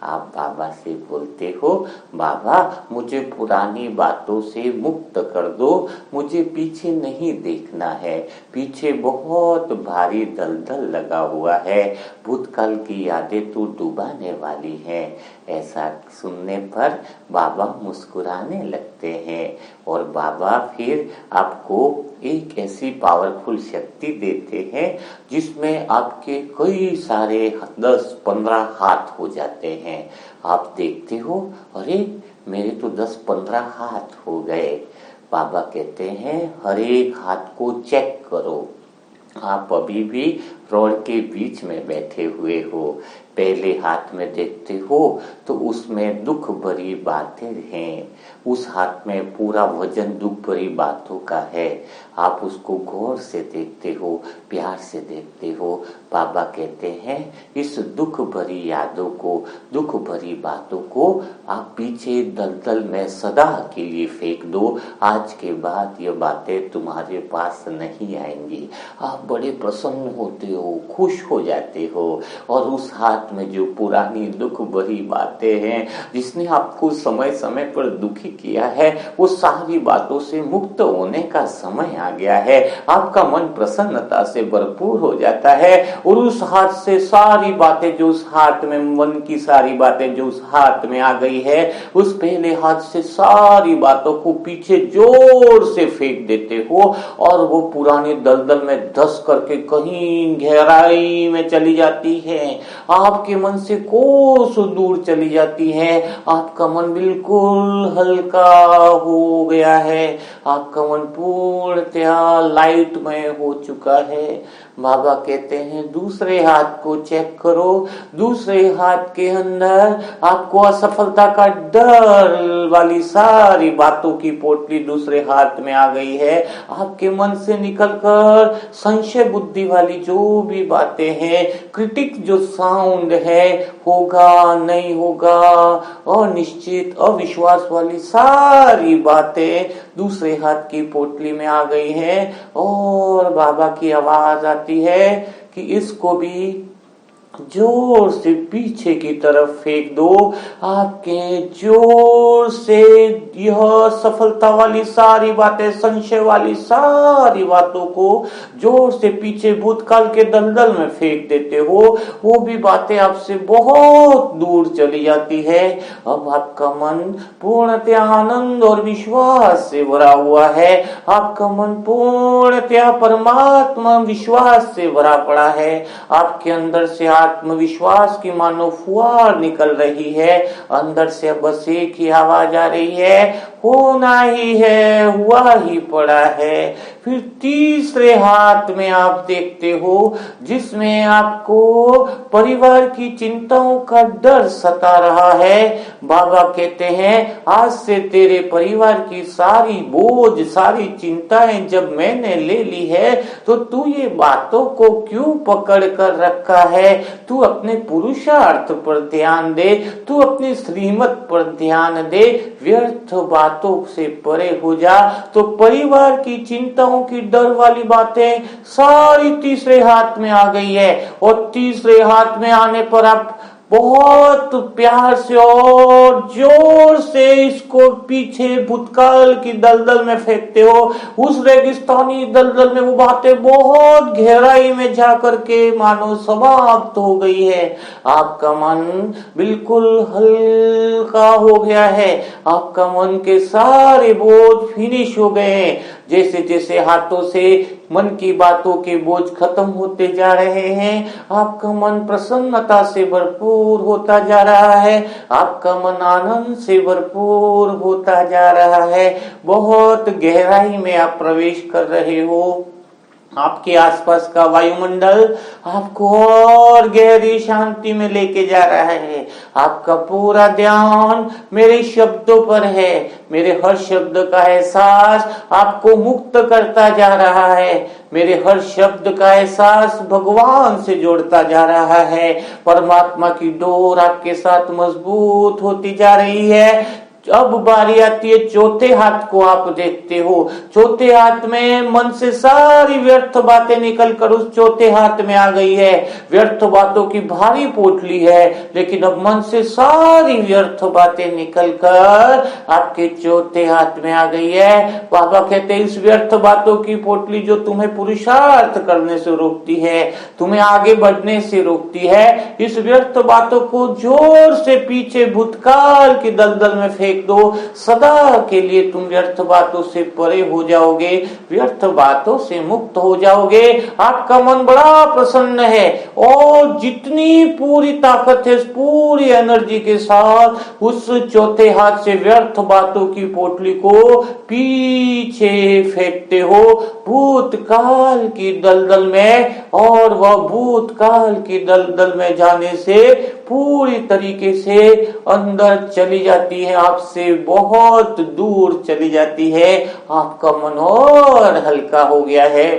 आप बाबा से बोलते हो, बाबा मुझे पुरानी बातों से मुक्त कर दो, मुझे पीछे नहीं देखना है, पीछे बहुत भारी दलदल लगा हुआ है, भूतकाल की यादें तो डुबाने वाली हैं। ऐसा सुनने पर बाबा मुस्कुराने लगते हैं और बाबा फिर आपको एक ऐसी पावरफुल शक्ति देते हैं जिसमें आपके कई सारे 10-15 हाथ हो जाते हैं। आप देखते हो, अरे मेरे तो 10-15 हाथ हो गए। बाबा कहते हैं हर एक हाथ को चेक करो। आप अभी भी रोड के बीच में बैठे हुए हो। पहले हाथ में देखते हो तो उसमें दुख भरी बातें हैं। उस हाथ में पूरा वजन दुख भरी बातों का है। आप उसको गौर से देखते हो, प्यार से देखते हो। बाबा कहते हैं इस दुख भरी यादों को, दुख भरी बातों को आप पीछे दलदल में सदा के लिए फेंक दो। आज के बाद ये बातें तुम्हारे पास नहीं आएंगी। आप बड़े प्रसन्न होते हो, खुश हो जाते हो और उस हाथ में जो पुरानी दुख भरी बातें हैं, जिसने आपको समय समय पर दुखी किया है, वो सारी बातों से मुक्त होने का समय आ गया है। आपका मन प्रसन्नता से भरपूर हो जाता है और उस हाथ से सारी बातें जो उस हाथ में, मन की सारी बातें जो उस हाथ में आ गई है, उस पहले हाथ से सारी बातों को पीछे जोर से फेंक देते हो और वो पुराने दलदल में धस करके कहीं गहराई में चली जाती है, आपके मन से कोसों दूर चली जाती है। आपका मन बिल्कुल हल्का हो गया है, आपका मन पूर्णतया लाइट में हो चुका है। बाबा कहते हैं दूसरे हाथ को चेक करो, दूसरे हाथ के अंदर आपको असफलता का डर वाली सारी बातों की पोटली दूसरे हाथ में आ गई है। आपके मन से निकलकर संशय बुद्धि वाली जो भी बातें हैं, क्रिटिक जो साउंड है, होगा नहीं होगा, अनिश्चित अविश्वास वाली सारी बातें दूसरे हाथ की पोटली में आ गई हैं। और बाबा की आवाज आती है कि इसको भी जोर से पीछे की तरफ फेंक दो। आपके जोर से यह सफलता वाली सारी बातें, संशय वाली सारी बातों को जोर से पीछे भूतकाल के दलदल में फेंक देते हो, वो भी बातें आपसे बहुत दूर चली जाती है। अब आपका मन पूर्णतया आनंद और विश्वास से भरा हुआ है, आपका मन पूर्णतया परमात्मा विश्वास से भरा पड़ा है। आपके अंदर से आत्मविश्वास की मानो फुहार निकल रही है, अंदर से बस एक ही आवाज आ रही है, होना ही है, हुआ ही पड़ा है। फिर तीसरे हाथ में आप देखते हो जिसमें आपको परिवार की चिंताओं का डर सता रहा है। बाबा कहते हैं आज से तेरे परिवार की सारी बोझ, सारी चिंताएं जब मैंने ले ली है, तो तू ये बातों को क्यों पकड़ कर रखा है। तू अपने पुरुषार्थ पर ध्यान दे, तू अपनी श्रीमत पर ध्यान दे, व्यर्थ बातों से परे हो जा। तो परिवार की चिंताओं की डर वाली बातें सारी तीसरे हाथ में आ गई है, और तीसरे हाथ में आने पर आप बहुत प्यार से और जोर से इसको पीछे भूतकाल की दलदल में फेंकते हो। उस रेगिस्तानी दलदल में वो बातें बहुत गहराई में जाकर के मानो समाप्त हो गई है। आपका मन बिल्कुल हल्का हो गया है, आपका मन के सारे बोझ फिनिश हो गए हैं। जैसे जैसे हाथों से मन की बातों के बोझ खत्म होते जा रहे हैं, आपका मन प्रसन्नता से भरपूर होता जा रहा है, आपका मन आनंद से भरपूर होता जा रहा है। बहुत गहराई में आप प्रवेश कर रहे हो। आपके आसपास का वायुमंडल आपको और गहरी शांति में लेके जा रहा है। आपका पूरा ध्यान मेरे शब्दों पर है, मेरे हर शब्द का एहसास आपको मुक्त करता जा रहा है, मेरे हर शब्द का एहसास भगवान से जोड़ता जा रहा है। परमात्मा की डोर आपके साथ मजबूत होती जा रही है। अब बारी आती है चौथे हाथ को, आप देखते हो चौथे हाथ में मन से सारी व्यर्थ बातें निकलकर उस चौथे हाथ में आ गई है। व्यर्थ बातों की भारी पोटली है, लेकिन अब मन से सारी व्यर्थ बातें निकलकर आपके चौथे हाथ में आ गई है। बाबा कहते हैं इस व्यर्थ बातों की पोटली जो तुम्हें पुरुषार्थ करने से रोकती है, तुम्हें आगे बढ़ने से रोकती है, इस व्यर्थ बातों को जोर से पीछे भूतकाल की दलदल में फेंक दो। सदा के लिए तुम व्यर्थ बातों से परे हो जाओगे, व्यर्थ बातों से मुक्त हो जाओगे। आपका मन बड़ा प्रसन्न है और जितनी पूरी ताकत है, पूरी एनर्जी के साथ उस चौथे हाथ से व्यर्थ बातों की पोटली को पीछे फेंकते हो भूतकाल की दलदल में। और वह भूतकाल की दलदल में जाने से पूरी तरीके से अंदर चली जाती है, आपसे बहुत दूर चली जाती है। आपका मन और हल्का हो गया है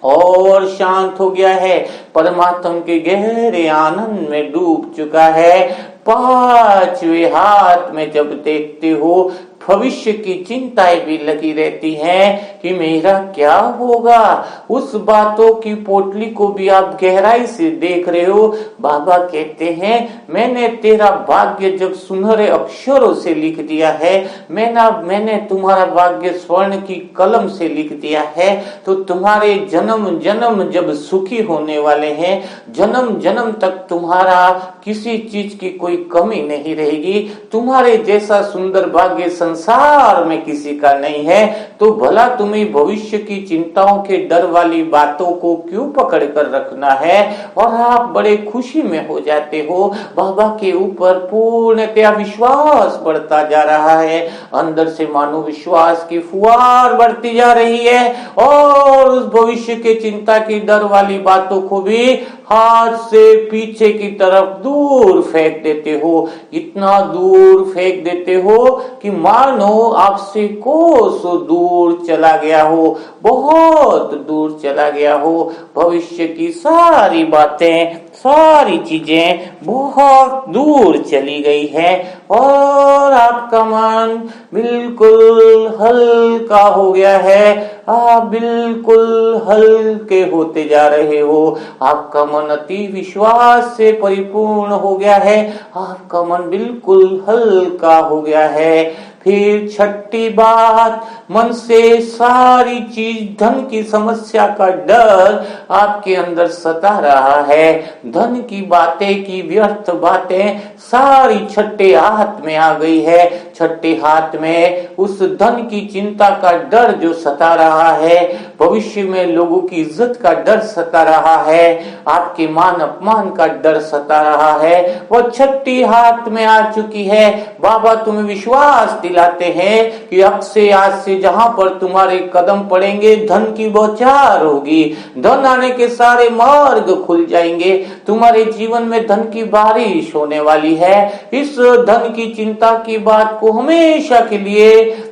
और शांत हो गया है, परमात्मा के गहरे आनंद में डूब चुका है। पांचवें हाथ में जब देखते हो भविष्य की चिंताएं भी लगी रहती हैं कि मेरा क्या होगा, उस बातों की पोटली को भी आप गहराई से देख रहे हो। बाबा कहते हैं मैंने तेरा भाग्य जब सुनहरे अक्षरों से लिख दिया है, मैंने तुम्हारा भाग्य स्वर्ण की कलम से लिख दिया है, तो तुम्हारे जन्म जन्म जब सुखी होने वाले हैं, जन्म जन्म तक तुम्हारा किसी चीज की कोई कमी नहीं रहेगी। तुम्हारे जैसा सुंदर भाग्य संसार में किसी का नहीं है। तो भला तुम्हें भविष्य की चिंताओं के डर वाली बातों को क्यों पकड़ कर रखना है और आप बड़े खुशी में हो जाते हो। बाबा के ऊपर पूर्णतया विश्वास बढ़ता जा रहा है, अंदर से मानो विश्वास की फुहार बढ़ती जा रही है और उस भविष्य के चिंता की डर वाली बातों को भी हाथ से पीछे की तरफ दूर फेंक देते हो, इतना दूर फेंक देते हो कि मानो आपसे कोसों दूर चला गया हो, बहुत दूर चला गया हो। भविष्य की सारी बातें, सारी चीजें बहुत दूर चली गई है और आपका मन बिल्कुल हल्का हो गया है। आप बिल्कुल हल्के होते जा रहे हो, आपका मन अति विश्वास से परिपूर्ण हो गया है, आपका मन बिल्कुल हल्का हो गया है। फिर छठी बात, मन से सारी चीज, धन की समस्या का डर आपके अंदर सता रहा है, धन की बातें, की व्यर्थ बातें सारी छठे हाथ में आ गई है। छठे हाथ में उस धन की चिंता का डर जो सता रहा है, भविष्य में लोगों की इज्जत का डर सता रहा है, आपके मान अपमान का डर सता रहा है, वो छठी हाथ में आ चुकी है। बाबा तुम्हें विश्वास दिलाते हैं कि अब से, आज से जहां पर तुम्हारे कदम पड़ेंगे धन की बौछार होगी, धन आने के सारे मार्ग खुल जाएंगे, तुम्हारे जीवन में धन की बारिश होने वाली है। इस धन की चिंता की बात को हमेशा के लिए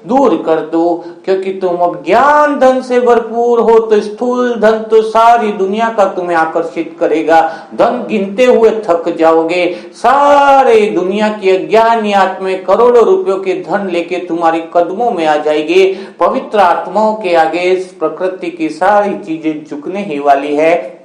दूर कर दो, क्योंकि तुम अब ज्ञान धन से भरपूर हो, तो स्थूल धन तो सारी दुनिया का तुम्हें आकर्षित करेगा, धन गिनते हुए थक जाओगे, सारे दुनिया की अज्ञानी आत्माएं करोड़ों रुपयों के धन लेके तुम्हारी कदमों में आ जाएगी। पवित्र आत्माओं के आगे प्रकृति की सारी चीजें झुकने ही वाली है।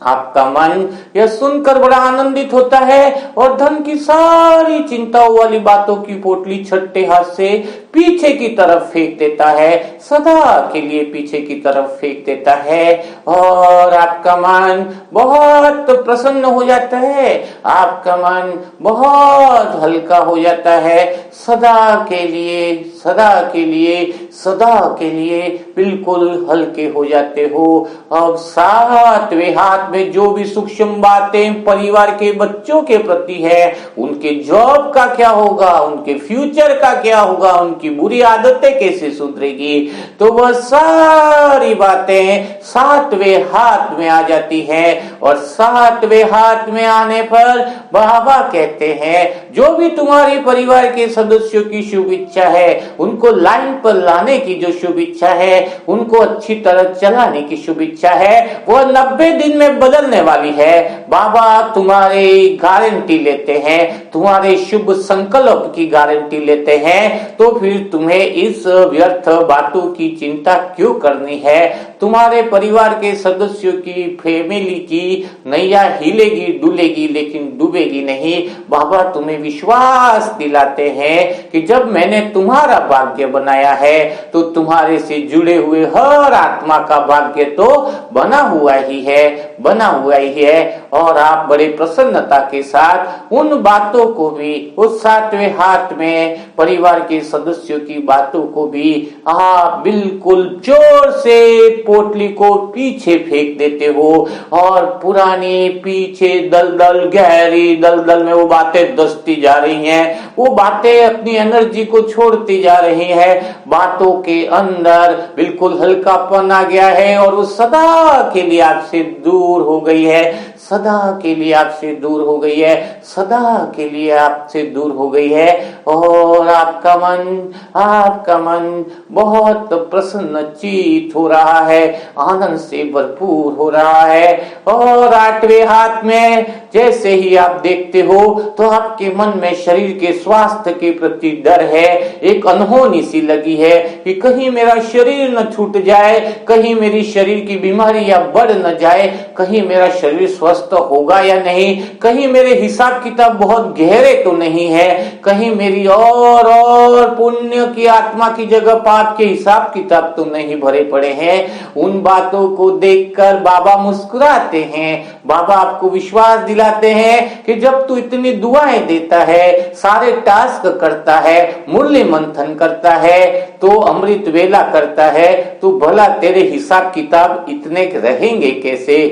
आपका मन यह सुनकर बड़ा आनंदित होता है और धन की सारी चिंताओं वाली बातों की पोटली छठे हाथ से पीछे की तरफ फेंक देता है, सदा के लिए पीछे की तरफ फेंक देता है और आपका मन बहुत प्रसन्न हो जाता है, आपका मन बहुत हल्का हो जाता है, सदा के लिए, सदा के लिए, सदा के लिए बिल्कुल हल्के हो जाते हो। अब सातवें हाथ में जो भी सूक्ष्म बातें परिवार के बच्चों के प्रति है, उनके जॉब का क्या होगा, उनके फ्यूचर का क्या होगा, उनकी बुरी आदतें कैसे सुधरेगी, तो वह सारी बातें सातवें हाथ में आ जाती है और सातवें हाथ में आने पर बाबा कहते हैं जो भी तुम्हारे परिवार के सदस्यों की शुभ इच्छा है, उनको लाइन पर लाने की जो शुभ इच्छा है, उनको अच्छी तरह चलाने की शुभ इच्छा है, वह 90 दिन में बदलने वाली है। बाबा तुम्हारे गारंटी लेते हैं, तुम्हारे शुभ संकल्प की गारंटी लेते हैं, तो फिर तुम्हें इस व्यर्थ बातों की चिंता क्यों करनी है। तुम्हारे परिवार के सदस्यों की, फैमिली की नैया हिलेगी डुलेगी लेकिन डूबेगी नहीं। बाबा तुम्हें विश्वास दिलाते हैं कि जब मैंने तुम्हारा भाग्य बनाया है तो तुम्हारे से जुड़े हुए हर आत्मा का भाग्य तो बना हुआ ही है, बना हुआ ही है और आप बड़े प्रसन्नता के साथ उन बातों को भी, उस सातवें हाथ में परिवार के सदस्यों की बातों को भी आप बिल्कुल जोर से पोटली को पीछे फेंक देते हो और पुरानी पीछे दलदल, गहरी दलदल में वो बातें दसती जा रही हैं, वो बातें अपनी एनर्जी को छोड़ती जा रही हैं, बातों के अंदर बिल्कुल हल्कापन आ गया है और वो सदा के लिए आपसे दूर हो गई है, सदा के लिए आपसे दूर हो गई है, सदा के लिए आपसे दूर हो गई है और आपका मन बहुत प्रसन्नचित हो रहा है, आनंद से भरपूर हो रहा है। और आठवें हाथ में जैसे ही आप देखते हो तो आपके मन में शरीर के स्वास्थ्य के प्रति डर है, एक अनहोनी सी लगी है कि कहीं मेरा शरीर न छूट जाए, कहीं मेरी शरीर की बीमारियां बढ़ न जाए, कहीं मेरा शरीर स्वस्थ होगा या नहीं, कहीं मेरे हिसाब किताब बहुत गहरे तो नहीं है, कहीं मेरी और पुण्य की आत्मा की जगह पाप के हिसाब किताब तुमने ही भरे पड़े हैं। उन बातों को देखकर बाबा मुस्कुराते हैं। बाबा आपको विश्वास दिलाते हैं कि जब तू इतनी दुआएं देता है, सारे टास्क करता है, मूल्य मंथन करता है, तो अमृत वेला करता है, तो भला तेरे हिसाब किताब इतने रहेंगे कैसे?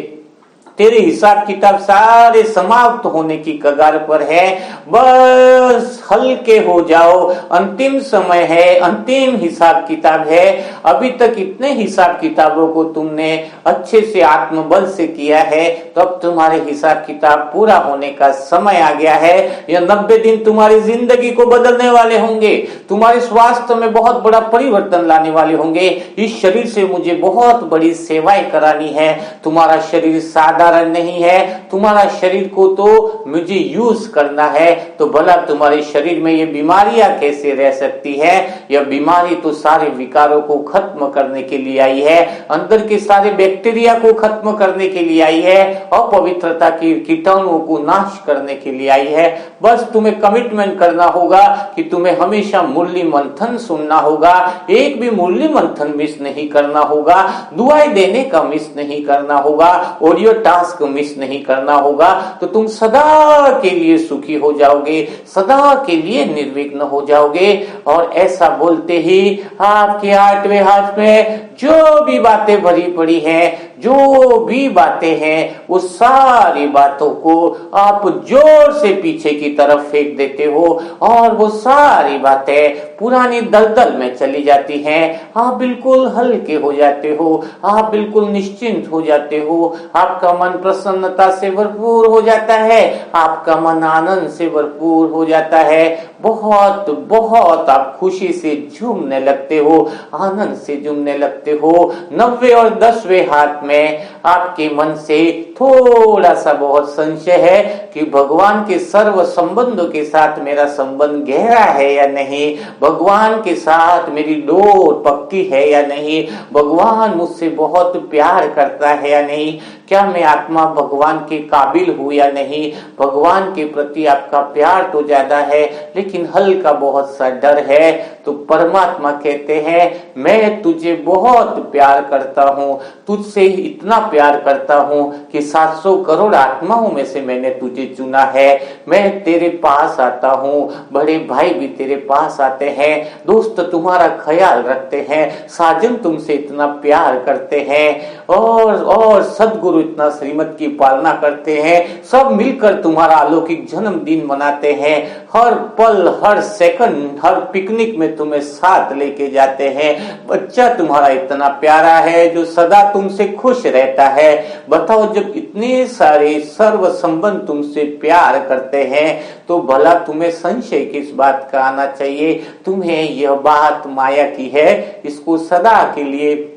तेरे हिसाब किताब सारे समाप्त होने की कगार पर है। बस हल्के हो जाओ, अंतिम समय है, अंतिम हिसाब किताब है। अभी तक इतने हिसाब किताबों को तुमने अच्छे से आत्मबल से किया है, तो अब तुम्हारे हिसाब किताब पूरा होने का समय आ गया है। यह 90 दिन तुम्हारी जिंदगी को बदलने वाले होंगे, तुम्हारे स्वास्थ्य में बहुत बड़ा परिवर्तन लाने वाले होंगे। इस शरीर से मुझे बहुत बड़ी सेवाएं करानी है। तुम्हारा शरीर साधारण नहीं है, तुम्हारा शरीर को तो मुझे यूज करना है। तो भला तुम्हारे शरीर में ये बीमारियां कैसे रह सकती है? यह बीमारी तो सारे विकारों को खत्म करने के लिए आई है, अंदर के सारे बैक्टीरिया को खत्म करने के लिए आई है, अपवित्रता की कीटाणुओं को नाश करने के लिए आई है। बस तुम्हें कमिटमेंट करना होगा कि तुम्हें हमेशा मूल्य मंथन सुनना होगा, एक भी मूल्य मंथन मिस नहीं करना होगा, दुआएं देने का मिस नहीं करना होगा, ऑडियो टास्क मिस नहीं करना होगा। तो तुम सदा के लिए सुखी हो जाओगे, सदा के लिए निर्विघ्न हो जाओगे। और ऐसा बोलते ही आपके 8वें हाथ में जो भी बातें भरी पड़ी हैं, जो भी बातें हैं, वो सारी बातों को आप जोर से पीछे की तरफ फेंक देते हो और वो सारी बातें पुरानी दलदल में चली जाती हैं। आप बिल्कुल हल्के हो जाते हो, आप बिल्कुल निश्चिंत हो जाते हो, आपका मन प्रसन्नता से भरपूर हो जाता है, आपका मन आनंद से भरपूर हो जाता है। बहुत बहुत आप खुशी से झूमने लगते हो, आनंद से झूमने लगते हो। 90 और 10वें हाथ में आपके मन से थोड़ा सा बहुत संशय है कि भगवान के सर्व संबंधों के साथ मेरा संबंध गहरा है या नहीं, भगवान के साथ मेरी डोर पक्की है या नहीं, भगवान मुझसे बहुत प्यार करता है या नहीं, क्या मैं आत्मा भगवान के काबिल हूं या नहीं। भगवान के प्रति आपका प्यार तो ज्यादा है, लेकिन हल्का बहुत सा डर है। तो परमात्मा कहते हैं मैं तुझे बहुत प्यार करता हूं, तुझसे इतना प्यार करता हूं कि 700 करोड़ आत्माओं में से मैंने तुझे चुना है। मैं तेरे पास आता हूं, बड़े भाई भी तेरे पास आते हैं, दोस्त तुम्हारा ख्याल रखते हैं, साजन तुमसे इतना प्यार करते हैं, और सदगुरु इतना श्रीमत की पालना करते हैं, सब मिलकर तुम्हारा अलौकिक जन्मदिन मनाते हैं, हर पल हर सेकंड हर पिकनिक में तुम्हें साथ लेके जाते हैं। बच्चा तुम्हारा इतना प्यारा है जो सदा तुमसे खुश रहता है। बताओ जब इतने सारे सर्व संबंध तुमसे प्यार करते हैं तो भला तुम्हें संशय किस बात का आना चाहिए। तुम्हें यह बात माया की है, इसको सदा के लिए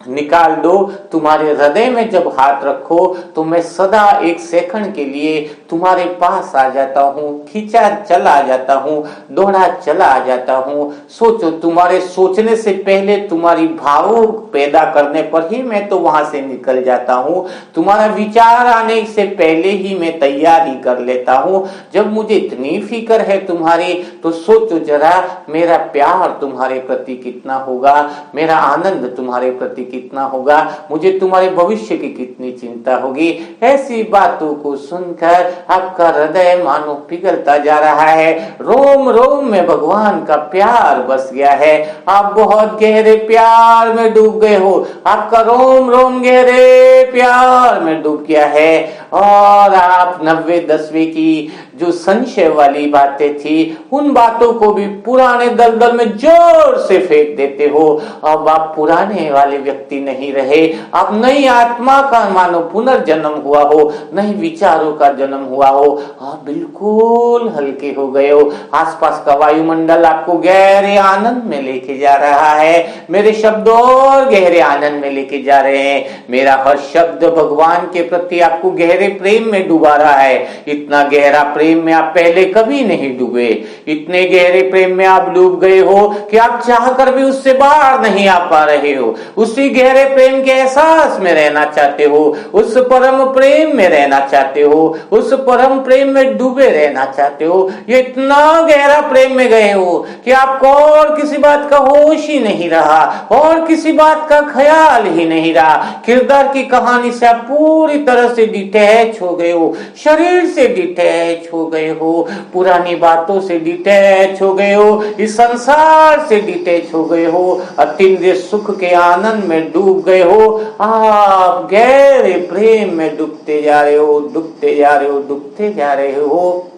निकाल दो। तुम्हारे हृदय में जब हाथ रखो तो मैं सदा एक सेकंड के लिए तुम्हारे पास आ जाता हूँ, खींचा चला जाता हूँ, दौड़ा चला आ जाता हूँ। सोचो, तुम्हारे सोचने से पहले तुम्हारी भावों पैदा करने पर ही मैं तो वहां से निकल जाता हूँ, तुम्हारा विचार आने से पहले ही मैं तैयारी कर लेता हूँ। जब मुझे इतनी फिक्र है तुम्हारी, तो सोचो जरा मेरा प्यार तुम्हारे प्रति कितना होगा, मेरा आनंद तुम्हारे प्रति कितना होगा, मुझे तुम्हारे भविष्य की कितनी चिंता होगी। ऐसी बातों को सुनकर आपका हृदय मानो पिघलता जा रहा है, रोम रोम में भगवान का प्यार बस गया है, आप बहुत गहरे प्यार में डूब गए हो, आपका रोम रोम गहरे प्यार में डूब गया है। और आप 90-10वीं की जो संशय वाली बातें थी, उन बातों को भी पुराने दलदल में जोर से फेंक देते हो। अब आप पुराने वाले व्यक्ति नहीं रहे, आप नई आत्मा का मानो पुनर्जन्म हुआ हो, नए विचारों का जन्म हुआ हो, आप बिल्कुल हल्के हो गए हो। आसपास का वायुमंडल आपको गहरे आनंद में लेके जा रहा है, मेरे शब्द और गहरे आनंद में लेके जा रहे हैं। मेरा हर शब्द भगवान के प्रति आपको गहरे प्रेम में डुबा रहा है। इतना गहरा प्रेम में आप पहले कभी नहीं डूबे। इतने गहरे प्रेम में आप डूब गए हो कि आप चाहकर भी उससे बाहर नहीं आ पा रहे हो। उसी गहरे प्रेम के एहसास में रहना चाहते हो, उस परम प्रेम में रहना चाहते हो, उस परम प्रेम में डूबे रहना चाहते हो। ये इतना गहरा प्रेम में गए हो कि आपको और किसी बात का होश ही नहीं रहा, और किसी बात का ख्याल ही नहीं रहा। किरदार की कहानी से आप पूरी तरह से डिटैच हो गए हो, शरीर से डिटैच हो गए हो, पुरानी बातों से डिटैच हो गए हो, इस संसार से डिटैच हो गए हो, अतीन्द्रिय सुख के आनंद में डूब गए हो। आप गहरे प्रेम में डूबते जा रहे हो, डूबते जा रहे हो, डूबते जा रहे हो।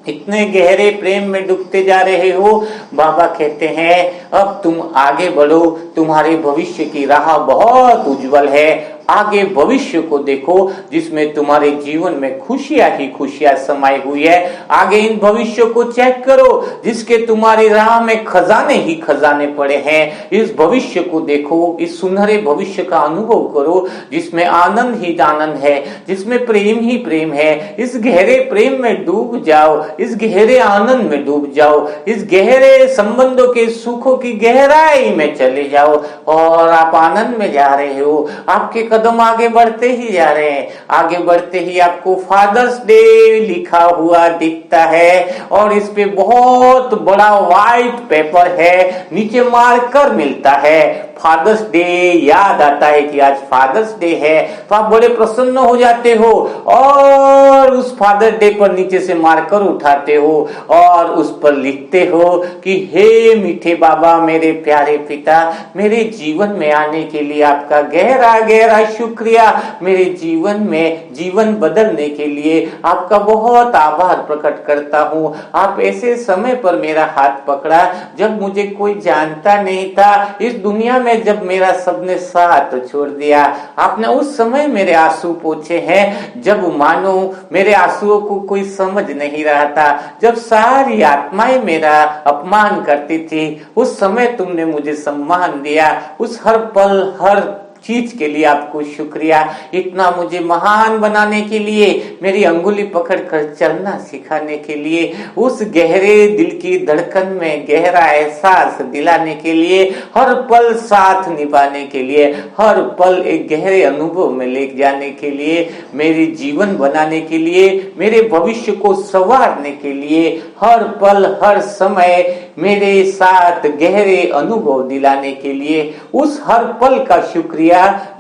इतने गहरे प्रेम में डूबते जा रहे हो, बाबा कहते हैं अब तुम आगे बढ़ो, तुम्हारे भविष्य की राह बहुत उज्जवल है। आगे भविष्य को देखो जिसमें तुम्हारे जीवन में खुशियां ही खुशियां समाई हुई है। आगे इन भविष्य को चेक करो जिसके तुम्हारी राह में खजाने ही खजाने पड़े हैं। इस भविष्य को देखो, इस सुनहरे भविष्य का अनुभव करो जिसमें आनंद ही आनंद है, जिसमें प्रेम ही प्रेम है। इस गहरे प्रेम में डूब जाओ, इस गहरे आनंद में डूब जाओ, इस गहरे संबंधों के सुखों की गहराई में चले जाओ और आप आनंद में जा रहे हो। आपके कदम आगे बढ़ते ही जा रहे हैं। आगे बढ़ते ही आपको फादर्स डे लिखा हुआ दिखता है और इस पे बहुत बड़ा व्हाइट पेपर है, नीचे मार्कर मिलता है। फादर्स डे याद आता है कि आज फादर्स डे है तो आप बड़े प्रसन्न हो जाते हो और उस फादर डे पर नीचे से मार्कर उठाते हो और उस पर लिखते हो कि हे मीठे बाबा, मेरे प्यारे पिता, मेरे जीवन में आने के लिए आपका गहरा गहरा शुक्रिया। मेरे जीवन में जीवन बदलने के लिए आपका बहुत आभार प्रकट करता हूँ। आप ऐसे समय पर मेरा हाथ पकड़ा जब मुझे कोई जानता नहीं था। इस दुनिया में जब मेरा सबने साथ छोड़ दिया, आपने उस समय मेरे आंसू पोंछे हैं जब मानो मेरे आंसुओं को कोई समझ नहीं रहा था। जब सारी आत्माएं मेरा अपमान करती थी, उस समय तुमने मुझे सम्मान दिया। उस हर पल हर चीज के लिए आपको शुक्रिया। इतना मुझे महान बनाने के लिए, मेरी अंगुली पकड़कर चलना सिखाने के लिए, उस गहरे दिल की धड़कन में गहरा एहसास दिलाने के लिए, हर पल साथ निभाने के लिए, हर पल एक गहरे अनुभव में ले जाने के लिए, मेरे जीवन बनाने के लिए, मेरे भविष्य को संवारने के लिए, हर पल हर समय मेरे साथ गहरे अनुभव दिलाने के लिए, उस हर पल का शुक्रिया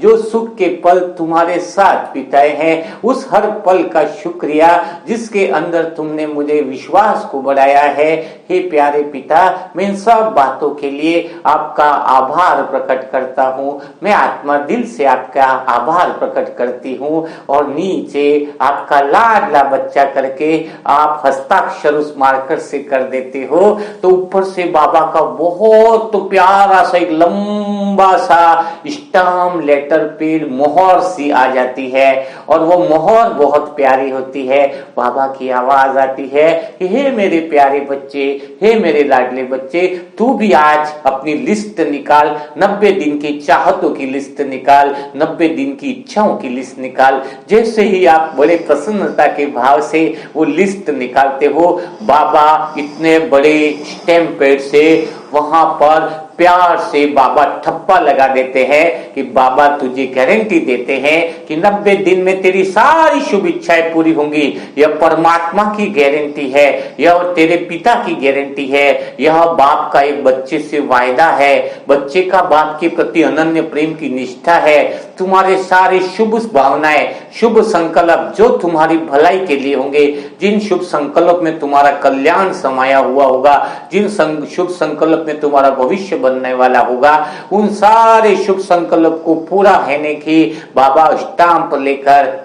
जो सुख के पल तुम्हारे साथ बिताए हैं, उस हर पल का शुक्रिया जिसके अंदर तुमने मुझे विश्वास को बढ़ाया है। हे प्यारे पिता, मैं इन सब बातों के लिए आपका आभार प्रकट करता हूँ। मैं आत्मा दिल से आपका आभार प्रकट करती हूँ। और नीचे आपका लाडला बच्चा करके आप हस्ताक्षर उस मार्कर से कर देते हो तो ऊपर से बाबा का बहुत तो प्यारा सा एक लंबा सा स्टाम्प लेटर पेड मोहर सी आ जाती है और वो मोहर बहुत प्यारी होती है। बाबा की आवाज आती है कि हे मेरे प्यारे बच्चे, हे मेरे लाडले बच्चे, तू भी आज अपनी लिस्ट निकाल, 90 दिन की चाहतों की लिस्ट निकाल, 90 दिन की इच्छाओं की लिस्ट निकाल। जैसे ही आप बड़े प्रसन्नता के भाव से वो लिस्ट निकालते हो, बाबा इतने बड़े स्टैम्प पैड से वहां पर प्यार से बाबा ठप्पा लगा देते हैं कि बाबा तुझे गारंटी देते हैं कि 90 दिन में तेरी सारी शुभ इच्छाएं पूरी होंगी। यह परमात्मा की गारंटी है, यह तेरे पिता की गारंटी है, यह बाप का एक बच्चे से वायदा है, बच्चे का बाप के प्रति अनन्य प्रेम की निष्ठा है। तुम्हारे सारे शुभ भावनाएं, शुभ संकल्प जो तुम्हारी भलाई के लिए होंगे, जिन शुभ संकल्प में तुम्हारा कल्याण समाया हुआ होगा, जिन शुभ संकल्प में तुम्हारा भविष्य बनने वाला होगा, उन सारे शुभ संकल्प को पूरा होने की बाबा स्टाम्प लेकर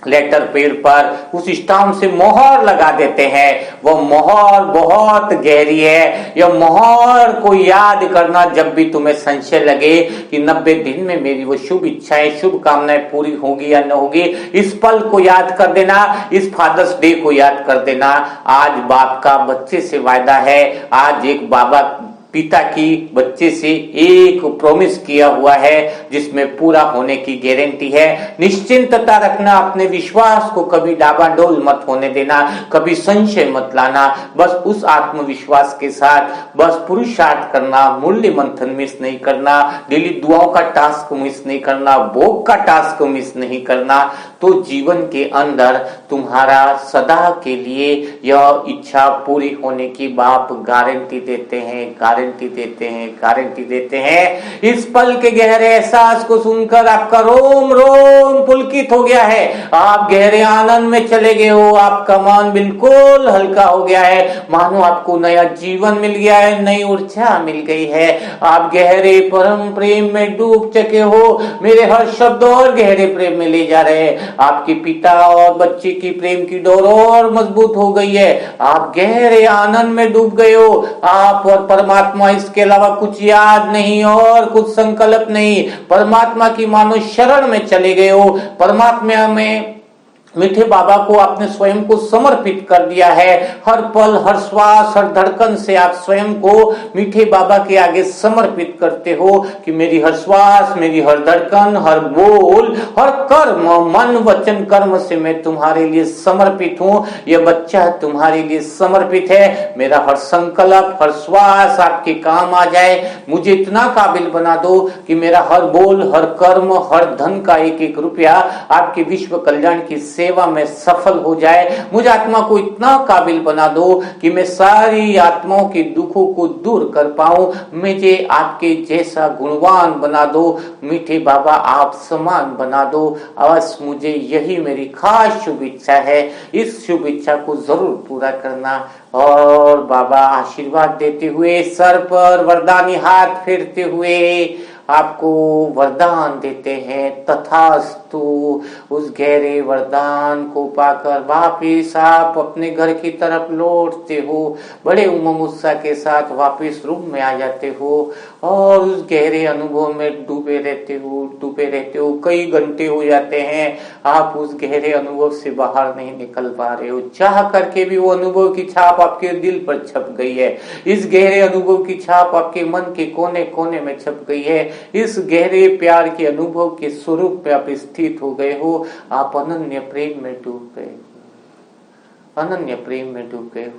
लेटर पेड पर उस स्टाम्प से मोहर लगा देते हैं। वो मोहर बहुत गहरी है। यह मोहर को याद करना जब भी तुम्हें संशय लगे कि 90 दिन में मेरी वो शुभ इच्छाएं, शुभ कामनाएं पूरी होगी या न होगी, इस पल को याद कर देना, इस फादर्स डे को याद कर देना। आज बाप का बच्चे से वायदा है, आज एक बाबा पिता की बच्चे से एक प्रॉमिस किया हुआ है जिसमें पूरा होने की गारंटी है। निश्चिंतता रखना, अपने विश्वास को कभी डाबाडोल मत होने देना, कभी संशय मत लाना। बस उस आत्मविश्वास के साथ बस पुरुषार्थ करना, मूल्य मंथन मिस नहीं करना, डेली दुआओं का टास्क मिस नहीं करना, भोग का टास्क मिस नहीं करना। तो जीवन के अंदर तुम्हारा सदा के लिए यह इच्छा पूरी होने की बाप गारंटी देते हैं, गारंटी देते हैं, गारंटी देते हैं। इस पल के गहरे एहसास को सुनकर आपका रोम रोम पुलकित हो गया है, आप गहरे आनंद में चले गए हो, आपका मन बिल्कुल हल्का हो गया है, मानो आपको नया जीवन मिल गया है, नई ऊर्जा मिल गई है। आप गहरे परम प्रेम में डूब चुके हो, मेरे हर शब्द और गहरे प्रेम में ले जा रहे हैं। आपके पिता और बच्चे की प्रेम की डोर और मजबूत हो गई है, आप गहरे आनंद में डूब गए हो। आप और परमात्मा, इसके अलावा कुछ याद नहीं और कुछ संकल्प नहीं, परमात्मा की मानो शरण में चले गए हो। परमात्मा में मीठे बाबा को आपने स्वयं को समर्पित कर दिया है। हर पल, हर श्वास, हर धड़कन से आप स्वयं को मीठे बाबा के आगे समर्पित करते हो कि मेरी हर श्वास, मेरी हर धड़कन, हर बोल, हर कर्म, मन वचन कर्म से मैं तुम्हारे लिए समर्पित हूँ। यह बच्चा तुम्हारे लिए समर्पित है। मेरा हर संकल्प, हर श्वास आपके काम आ जाए। मुझे इतना काबिल बना दो कि मेरा हर बोल, हर कर्म, हर धन का एक एक रुपया आपके विश्व कल्याण की सेवा में सफल हो जाए। मुझे आत्मा को इतना काबिल बना दो कि मैं सारी आत्माओं के दुखों को दूर कर पाऊं। मुझे आपके जैसा गुणवान बना दो मीठे बाबा, आप समान बना दो। अवश्य मुझे यही मेरी खास शुभ इच्छा है। इस शुभ इच्छा को जरूर पूरा करना। और बाबा आशीर्वाद देते हुए, सर पर वरदानी हाथ फेरते हुए आपको वरदान देते हैं, तथास्तु। उस गहरे वरदान को पाकर वापिस आप अपने घर की तरफ लौटते हो, बड़े उमंग उत्साह के साथ वापिस रूम में आ जाते हो और उस गहरे अनुभव में डूबे रहते हो। कई घंटे हो जाते हैं, आप उस गहरे अनुभव से बाहर नहीं निकल पा रहे हो। चाह करके भी वो अनुभव की छाप आपके दिल पर छप गई है। इस गहरे अनुभव की छाप आपके मन के कोने कोने में छप गई है। इस गहरे प्यार के अनुभव के स्वरूप में आप स्थित हो गए हो। आप अनन्य प्रेम में डूब गए, अनन्य प्रेम में डूब गए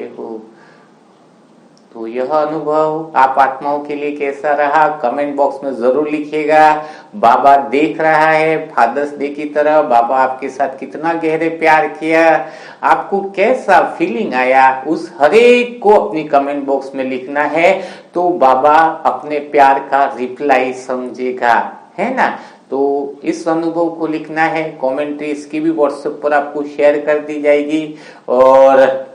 हो। तो यह अनुभव आप आत्माओं के लिए कैसा रहा, कमेंट बॉक्स में जरूर लिखिएगा। बाबा देख रहा है, फादर्स डे की तरह बाबा आपके साथ कितना गहरे प्यार किया, आपको कैसा फीलिंग आया, उस हरेक को अपनी कमेंट बॉक्स में लिखना है। तो बाबा अपने प्यार का रिप्लाई समझेगा, है ना। तो इस अनुभव को लिखना है, कमेंट्री इसकी भी व्हाट्सएप पर आपको शेयर कर दी जाएगी। और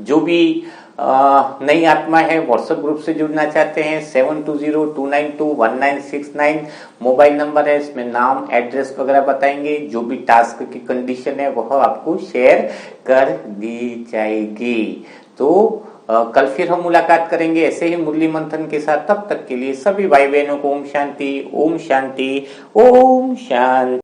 जो भी नई आत्मा है व्हाट्सएप ग्रुप से जुड़ना चाहते हैं 7202921969 मोबाइल नंबर है। इसमें नाम, एड्रेस वगैरह बताएंगे, जो भी टास्क की कंडीशन है वह आपको शेयर कर दी जाएगी। तो कल फिर हम मुलाकात करेंगे ऐसे ही मुरली मंथन के साथ। तब तक के लिए सभी भाई बहनों को ओम शांति, ओम शांति, ओम शांति।